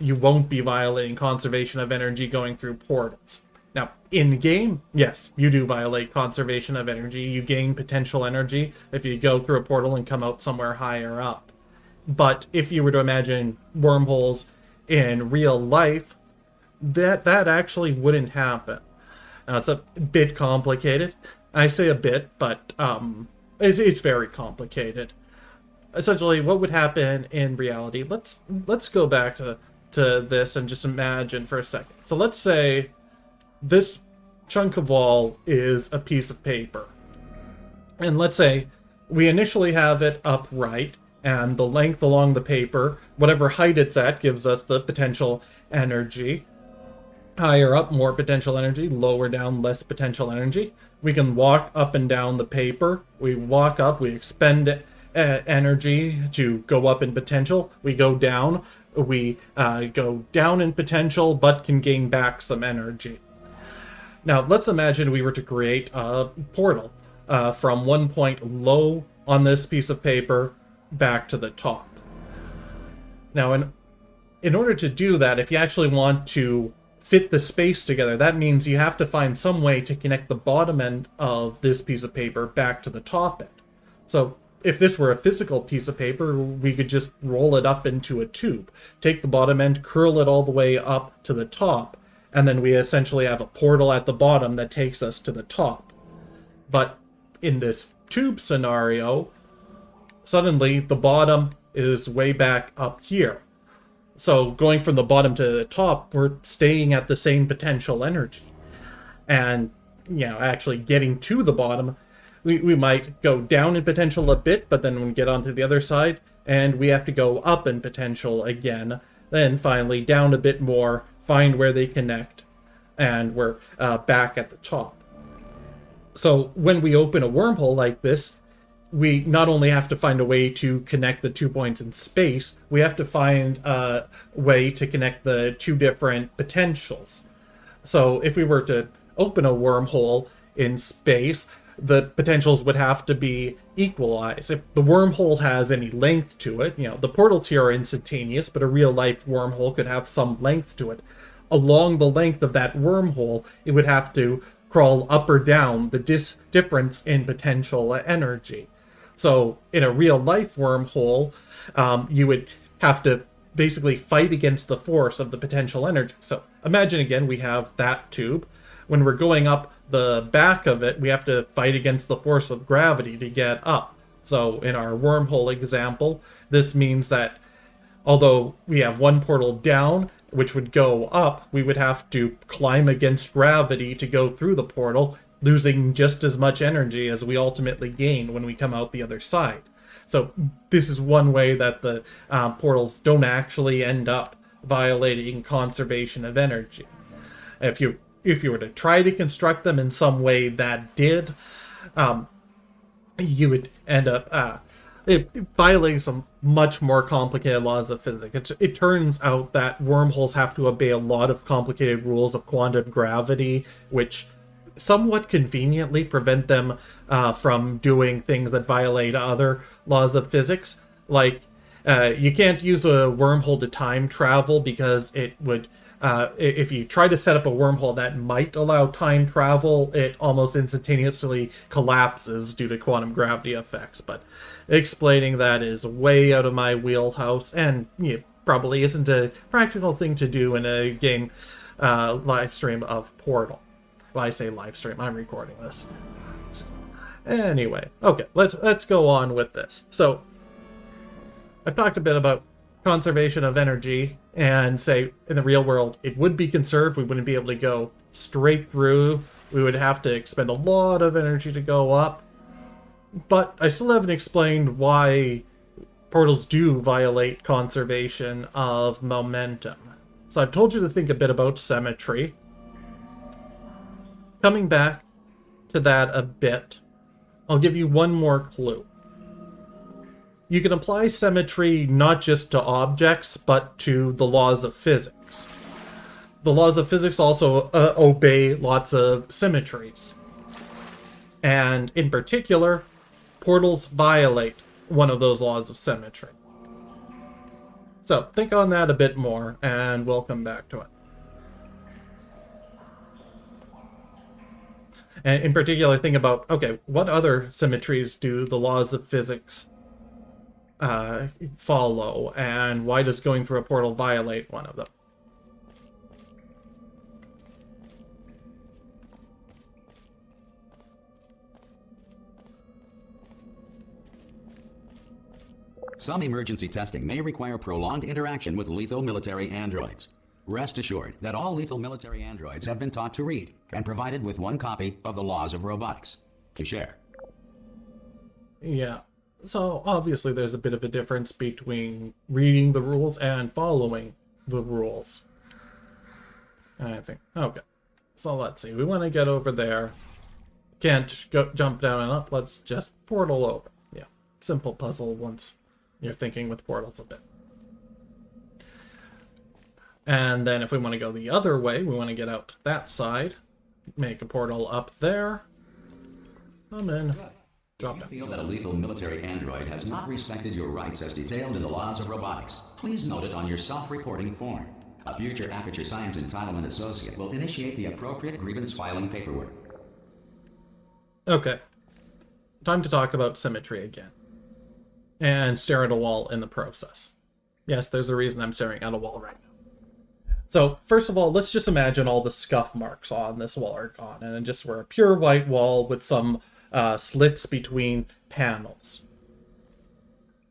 A: you won't be violating conservation of energy going through portals. Now, in-game, yes, you do violate conservation of energy. You gain potential energy if you go through a portal and come out somewhere higher up. But if you were to imagine wormholes in real life, that actually wouldn't happen. Now, it's a bit complicated. I say a bit, but it's very complicated. Essentially, what would happen in reality? Let's go back to this and just imagine for a second. So let's say this chunk of wall is a piece of paper. And let's say we initially have it upright, and the length along the paper, whatever height it's at, gives us the potential energy. Higher up, more potential energy. Lower down, less potential energy. We can walk up and down the paper. We walk up, we expend energy to go up in potential. We go down in potential, but can gain back some energy. Now, let's imagine we were to create a portal from one point low on this piece of paper back to the top. Now, in order to do that, if you actually want to fit the space together, that means you have to find some way to connect the bottom end of this piece of paper back to the top end. So if this were a physical piece of paper, we could just roll it up into a tube, take the bottom end, curl it all the way up to the top, and then we essentially have a portal at the bottom that takes us to the top. But in this tube scenario, suddenly the bottom is way back up here. So going from the bottom to the top, we're staying at the same potential energy. And, actually getting to the bottom, we might go down in potential a bit, but then when we get onto the other side, and we have to go up in potential again, then finally down a bit more, find where they connect, and we're back at the top. So when we open a wormhole like this, we not only have to find a way to connect the 2 points in space, we have to find a way to connect the two different potentials. So if we were to open a wormhole in space, the potentials would have to be equalized. If the wormhole has any length to it, the portals here are instantaneous, but a real-life wormhole could have some length to it. Along the length of that wormhole, it would have to crawl up or down the difference in potential energy. So in a real-life wormhole, you would have to basically fight against the force of the potential energy. So imagine again, we have that tube. When we're going up the back of it, we have to fight against the force of gravity to get up. So in our wormhole example, this means that although we have one portal down, which would go up, we would have to climb against gravity to go through the portal, losing just as much energy as we ultimately gain when we come out the other side. So this is one way that the portals don't actually end up violating conservation of energy. If you were to try to construct them in some way that did, you would end up violating some much more complicated laws of physics. It turns out that wormholes have to obey a lot of complicated rules of quantum gravity, which somewhat conveniently prevent them from doing things that violate other laws of physics. Like, you can't use a wormhole to time travel because it would, if you try to set up a wormhole that might allow time travel, it almost instantaneously collapses due to quantum gravity effects. But explaining that is way out of my wheelhouse, and probably isn't a practical thing to do in a game live stream of Portal. Well, I say live stream, I'm recording this. Anyway, okay, let's go on with this. So, I've talked a bit about conservation of energy, and say in the real world it would be conserved. We wouldn't be able to go straight through. We would have to expend a lot of energy to go up. But I still haven't explained why portals do violate conservation of momentum. So I've told you to think a bit about symmetry. Coming back to that a bit, I'll give you one more clue. You can apply symmetry not just to objects, but to the laws of physics. The laws of physics also obey lots of symmetries. And in particular, portals violate one of those laws of symmetry. So think on that a bit more, and we'll come back to it. And in particular, think about, okay, what other symmetries do the laws of physics follow, and why does going through a portal violate one of them?
B: Some emergency testing may require prolonged interaction with lethal military androids. Rest assured that all lethal military androids have been taught to read and provided with one copy of the Laws of Robotics to share.
A: Yeah. So obviously there's a bit of a difference between reading the rules and following the rules. I think. Okay. So let's see. We want to get over there. Can't go jump down and up. Let's just portal over. Yeah. Simple puzzle once you're thinking with portals a bit. And then if we want to go the other way, we want to get out that side. Make a portal up there. Come in. Drop
B: You
A: down.
B: feel that a lethal military android has not respected your rights as detailed in the laws of robotics. Please note it on your self-reporting form. A future Aperture Science Entitlement Associate will initiate the appropriate grievance filing paperwork.
A: Okay. Time to talk about symmetry again. And stare at a wall in the process. Yes, there's a reason I'm staring at a wall right now. So, first of all, let's just imagine all the scuff marks on this wall are gone, and just we're a pure white wall with some slits between panels.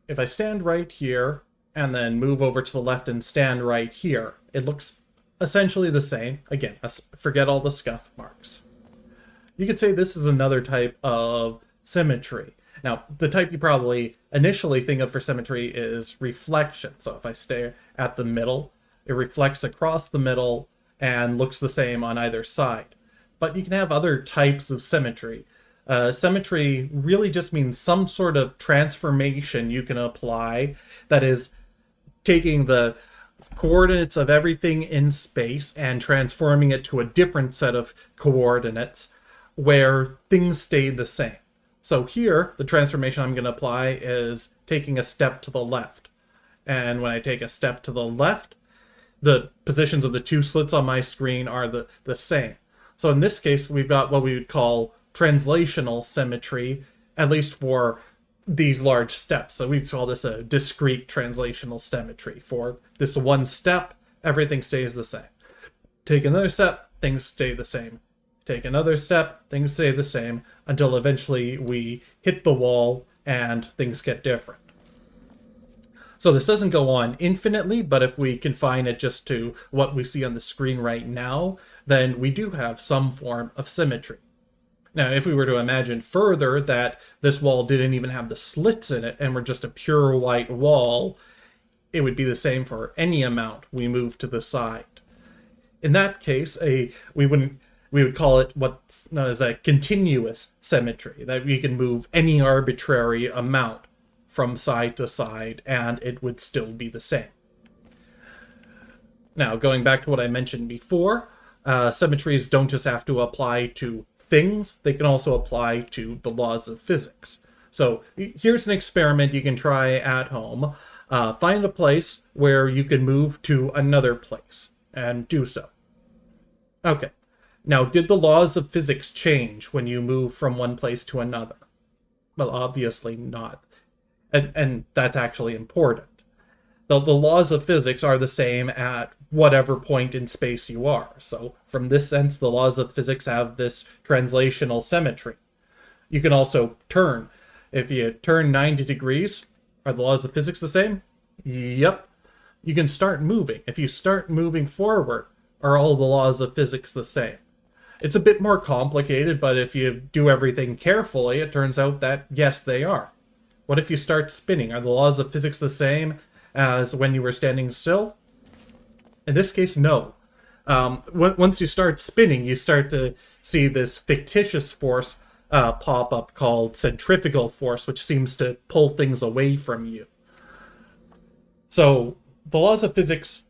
A: If I stand right here, and then move over to the left and stand right here, it looks essentially the same. Again, forget all the scuff marks. You could say this is another type of symmetry. Now, the type you probably initially think of for symmetry is reflection. So if I stare at the middle, it reflects across the middle and looks the same on either side. But you can have other types of symmetry. Symmetry really just means some sort of transformation you can apply that is taking the coordinates of everything in space and transforming it to a different set of coordinates where things stay the same. So here, the transformation I'm going to apply is taking a step to the left. And when I take a step to the left, the positions of the two slits on my screen are the same. So in this case, we've got what we would call translational symmetry, at least for these large steps. So we call this a discrete translational symmetry. For this one step, everything stays the same. Take another step, things stay the same. Take another step, things stay the same, until eventually we hit the wall and things get different. So this doesn't go on infinitely, but if we confine it just to what we see on the screen right now, then we do have some form of symmetry. Now, if we were to imagine further that this wall didn't even have the slits in it and were just a pure white wall, it would be the same for any amount we move to the side. In that case, we would call it what's known as a continuous symmetry, that we can move any arbitrary amount from side to side and it would still be the same. Now, going back to what I mentioned before, symmetries don't just have to apply to things, they can also apply to the laws of physics. So here's an experiment you can try at home. Find a place where you can move to another place and do so. Okay. Now, did the laws of physics change when you move from one place to another? Well, obviously not. And that's actually important. The laws of physics are the same at whatever point in space you are. So from this sense, the laws of physics have this translational symmetry. You can also turn. If you turn 90 degrees, are the laws of physics the same? Yep. You can start moving. If you start moving forward, are all the laws of physics the same? It's a bit more complicated, but if you do everything carefully, it turns out that yes, they are. What if you start spinning? Are the laws of physics the same as when you were standing still? In this case, no. Once you start spinning, you start to see this fictitious force pop up called centrifugal force, which seems to pull things away from you. So the laws of physics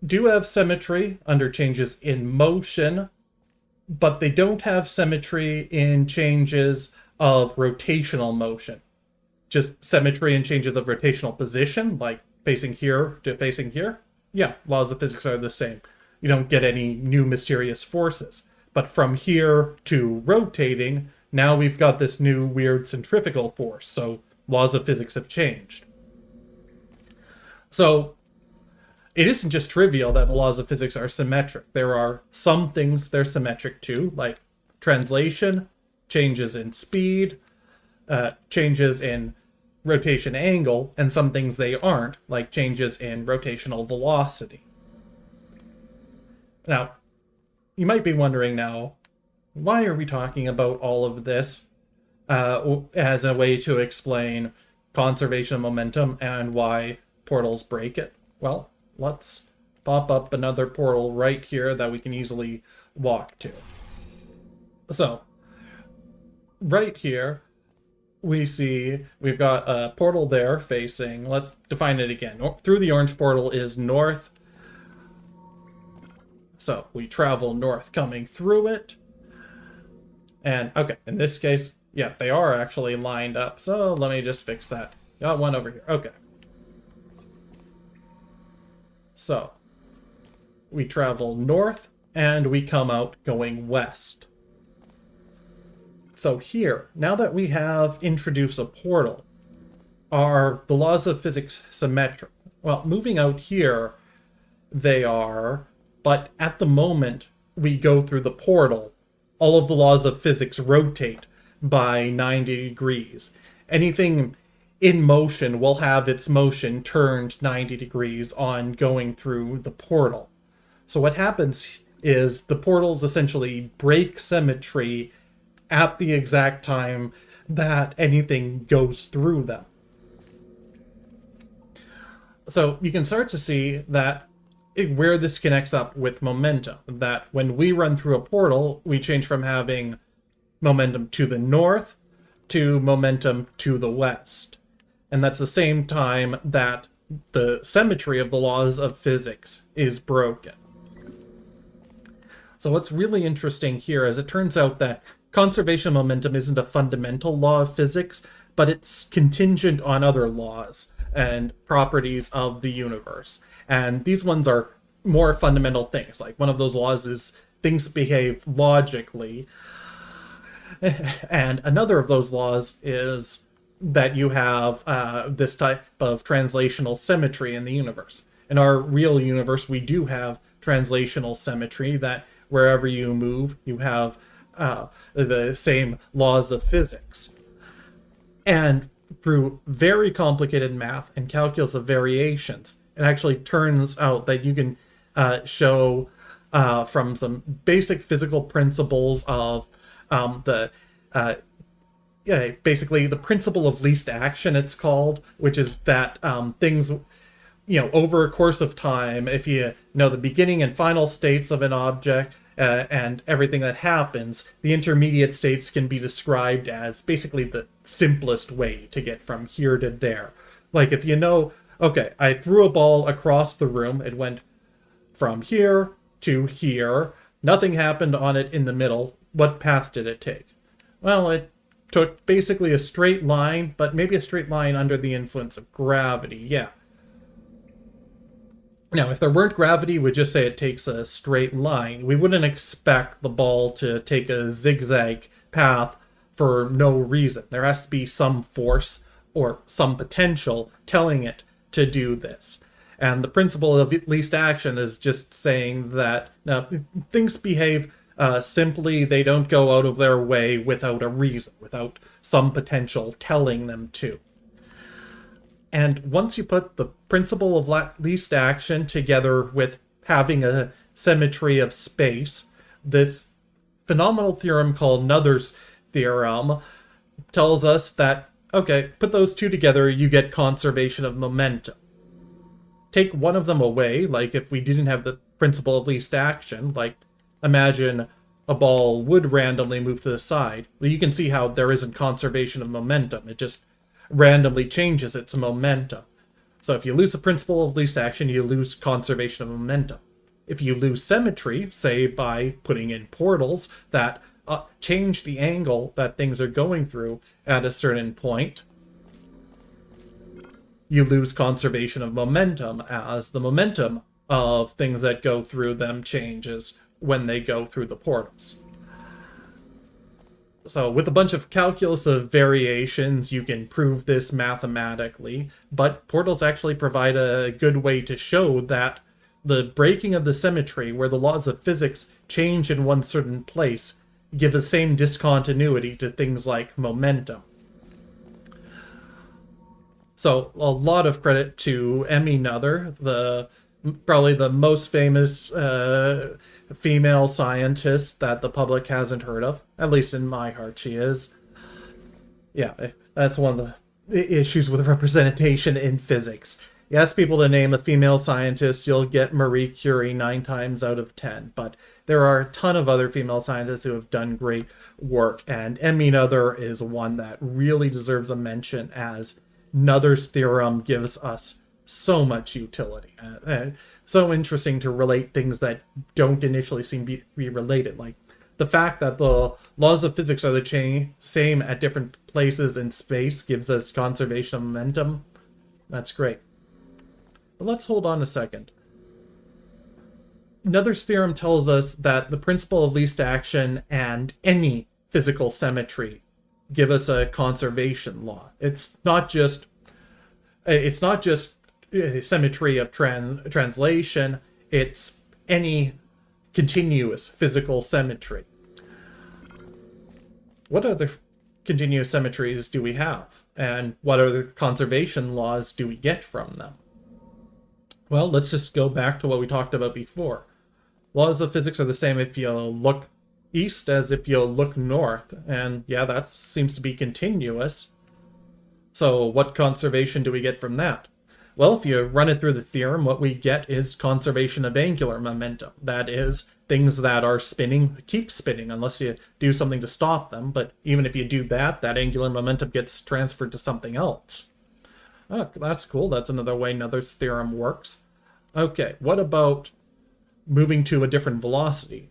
A: do have symmetry under changes in motion, but they don't have symmetry in changes of rotational motion. Just symmetry in changes of rotational position, like facing here to facing here. Yeah, laws of physics are the same. You don't get any new mysterious forces. But from here to rotating, now we've got this new weird centrifugal force, so laws of physics have changed. So it isn't just trivial that the laws of physics are symmetric. There are some things they're symmetric to, like translation, changes in speed, changes in rotation angle, and some things they aren't, like changes in rotational velocity. Now, you might be wondering now, why are we talking about all of this? as a way to explain conservation of momentum and why portals break it? Well, let's pop up another portal right here that we can easily walk to. So, right here, we see we've got a portal there facing, let's define it again. Through the orange portal is north. So we travel north coming through it. And okay, in this case, yeah, they are actually lined up. So let me just fix that. Got one over here. Okay. So we travel north and we come out going west. So here, now that we have introduced a portal, are the laws of physics symmetric? Well, moving out here, they are, but at the moment we go through the portal, all of the laws of physics rotate by 90 degrees. Anything in motion will have its motion turned 90 degrees on going through the portal. So what happens is the portals essentially break symmetry at the exact time that anything goes through them. So you can start to see that where this connects up with momentum, that when we run through a portal, we change from having momentum to the north to momentum to the west. And that's the same time that the symmetry of the laws of physics is broken. So what's really interesting here is it turns out that conservation of momentum isn't a fundamental law of physics, but it's contingent on other laws and properties of the universe. And these ones are more fundamental things. Like one of those laws is things behave logically. And another of those laws is that you have this type of translational symmetry in the universe. In our real universe, we do have translational symmetry, that wherever you move, you have the same laws of physics. And through very complicated math and calculus of variations, it actually turns out that you can show from some basic physical principles of basically the principle of least action, it's called, which is that things, over a course of time, if you know the beginning and final states of an object, and everything that happens, the intermediate states can be described as basically the simplest way to get from here to there. Like if you know, okay, I threw a ball across the room, it went from here to here, nothing happened on it in the middle, what path did it take? Well, it took basically a straight line, but maybe a straight line under the influence of gravity, yeah. Now, if there weren't gravity, we'd just say it takes a straight line. We wouldn't expect the ball to take a zigzag path for no reason. There has to be some force or some potential telling it to do this. And the principle of least action is just saying that things behave simply, they don't go out of their way without a reason, without some potential telling them to. And once you put the principle of least action together with having a symmetry of space, this phenomenal theorem called Noether's theorem tells us that, okay, put those two together, you get conservation of momentum. Take one of them away, like if we didn't have the principle of least action, like imagine a ball would randomly move to the side. Well, you can see how there isn't conservation of momentum. It just randomly changes its momentum. So if you lose the principle of least action, you lose conservation of momentum. If you lose symmetry, say by putting in portals that change the angle that things are going through at a certain point, you lose conservation of momentum, as the momentum of things that go through them changes when they go through the portals. So with a bunch of calculus of variations, you can prove this mathematically, but portals actually provide a good way to show that the breaking of the symmetry, where the laws of physics change in one certain place, give the same discontinuity to things like momentum. So a lot of credit to Emmy Noether, probably the most famous female scientist that the public hasn't heard of. At least in my heart, she is. Yeah, that's one of the issues with representation in physics. You ask people to name a female scientist, you'll get Marie Curie 9 times out of 10. But there are a ton of other female scientists who have done great work, and Noether is one that really deserves a mention, as Noether's theorem gives us so much utility. So interesting to relate things that don't initially seem to be related, like the fact that the laws of physics are the same at different places in space gives us conservation of momentum. That's great. But let's hold on a second. Noether's theorem tells us that the principle of least action and any physical symmetry give us a conservation law. It's not just symmetry of translation, it's any continuous physical symmetry. What other continuous symmetries do we have? And what other conservation laws do we get from them? Well, let's just go back to what we talked about before. Laws of physics are the same if you look east as if you look north. And yeah, that seems to be continuous. So what conservation do we get from that? Well, if you run it through the theorem, what we get is conservation of angular momentum. That is, things that are spinning keep spinning unless you do something to stop them. But even if you do that, that angular momentum gets transferred to something else. Oh, that's cool. That's another way Noether's theorem works. Okay, what about moving to a different velocity?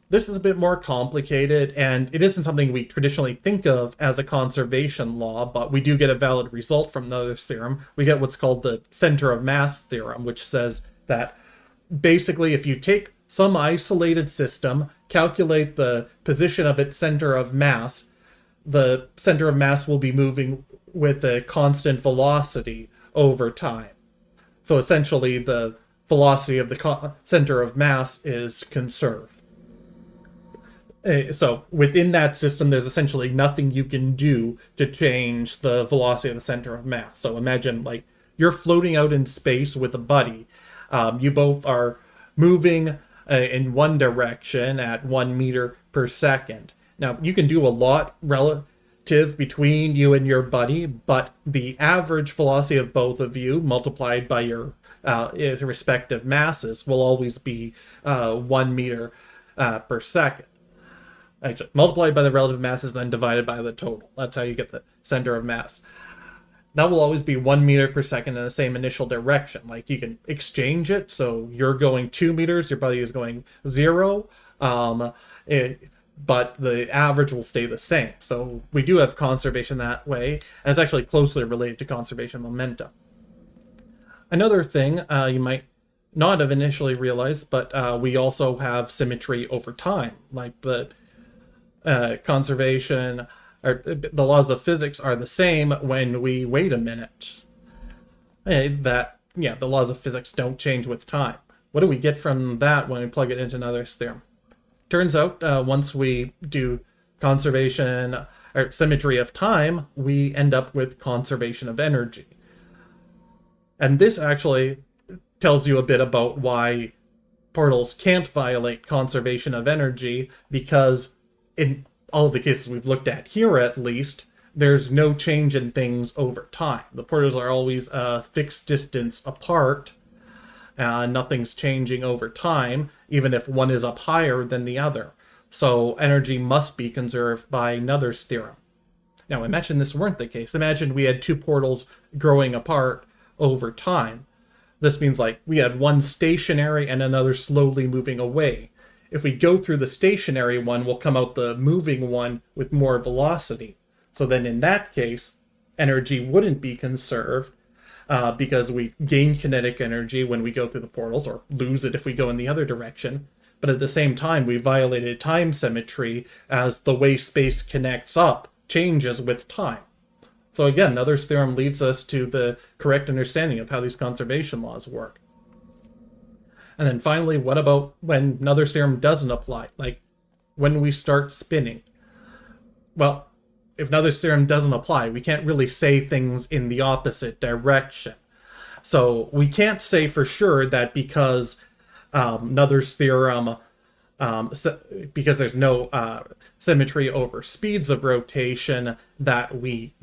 A: This is a bit more complicated, and it isn't something we traditionally think of as a conservation law, but we do get a valid result from Noether's theorem. We get what's called the center of mass theorem, which says that basically if you take some isolated system, calculate the position of its center of mass, the center of mass will be moving with a constant velocity over time. So essentially the velocity of the center of mass is conserved. So within that system, there's essentially nothing you can do to change the velocity of the center of mass. So imagine like you're floating out in space with a buddy. You both are moving in one direction at 1 meter per second. Now, you can do a lot relative between you and your buddy, but the average velocity of both of you multiplied by your respective masses will always be 1 meter per second. Actually, multiplied by the relative masses, then divided by the total. That's how you get the center of mass. That will always be 1 meter per second in the same initial direction. Like, you can exchange it, so you're going 2 meters, your buddy is going 0, but the average will stay the same. So we do have conservation that way, and it's actually closely related to conservation momentum. Another thing you might not have initially realized, but we also have symmetry over time. Like the conservation, or the laws of physics are the same when we wait a minute. The laws of physics don't change with time. What do we get from that when we plug it into Noether's theorem? Turns out once we do conservation or symmetry of time, we end up with conservation of energy. And this actually tells you a bit about why portals can't violate conservation of energy, because in all of the cases we've looked at here, at least, there's no change in things over time. The portals are always a fixed distance apart. Nothing's changing over time, even if one is up higher than the other. So energy must be conserved by Noether's theorem. Now imagine this weren't the case. Imagine we had two portals growing apart over time. This means like we had one stationary and another slowly moving away. If we go through the stationary one, we'll come out the moving one with more velocity. So then in that case, energy wouldn't be conserved because we gain kinetic energy when we go through the portals, or lose it if we go in the other direction. But at the same time, we violated time symmetry, as the way space connects up changes with time. So again, Noether's theorem leads us to the correct understanding of how these conservation laws work. And then finally, what about when Noether's theorem doesn't apply? Like when we start spinning? Well, if Noether's theorem doesn't apply, we can't really say things in the opposite direction. So we can't say for sure that because Noether's theorem because there's no symmetry over speeds of rotation, that we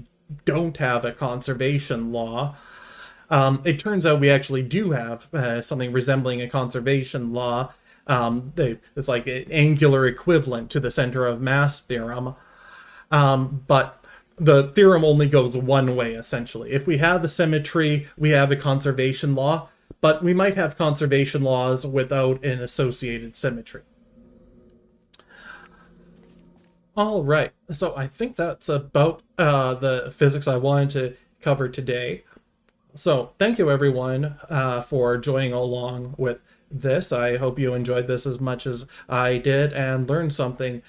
A: don't have a conservation law. It turns out we actually do have something resembling a conservation law. It's like an angular equivalent to the center of mass theorem. But the theorem only goes one way, essentially. If we have a symmetry, we have a conservation law, but we might have conservation laws without an associated symmetry. All right, so I think that's about the physics I wanted to cover today. So thank you, everyone, for joining along with this. I hope you enjoyed this as much as I did and learned something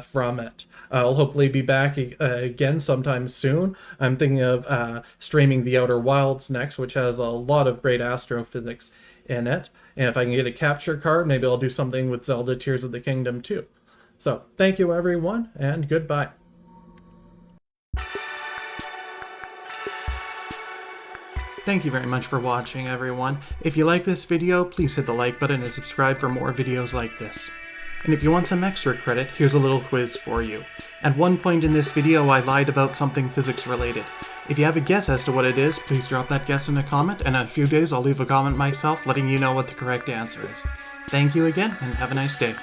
A: from it. I'll hopefully be back again sometime soon. I'm thinking of streaming The Outer Wilds next, which has a lot of great astrophysics in it. And if I can get a capture card, maybe I'll do something with Zelda Tears of the Kingdom too. So thank you, everyone, and goodbye. Thank you very much for watching, everyone. If you like this video, please hit the like button and subscribe for more videos like this. And if you want some extra credit, here's a little quiz for you. At one point in this video, I lied about something physics related. If you have a guess as to what it is, please drop that guess in a comment, and in a few days I'll leave a comment myself letting you know what the correct answer is. Thank you again, and have a nice day.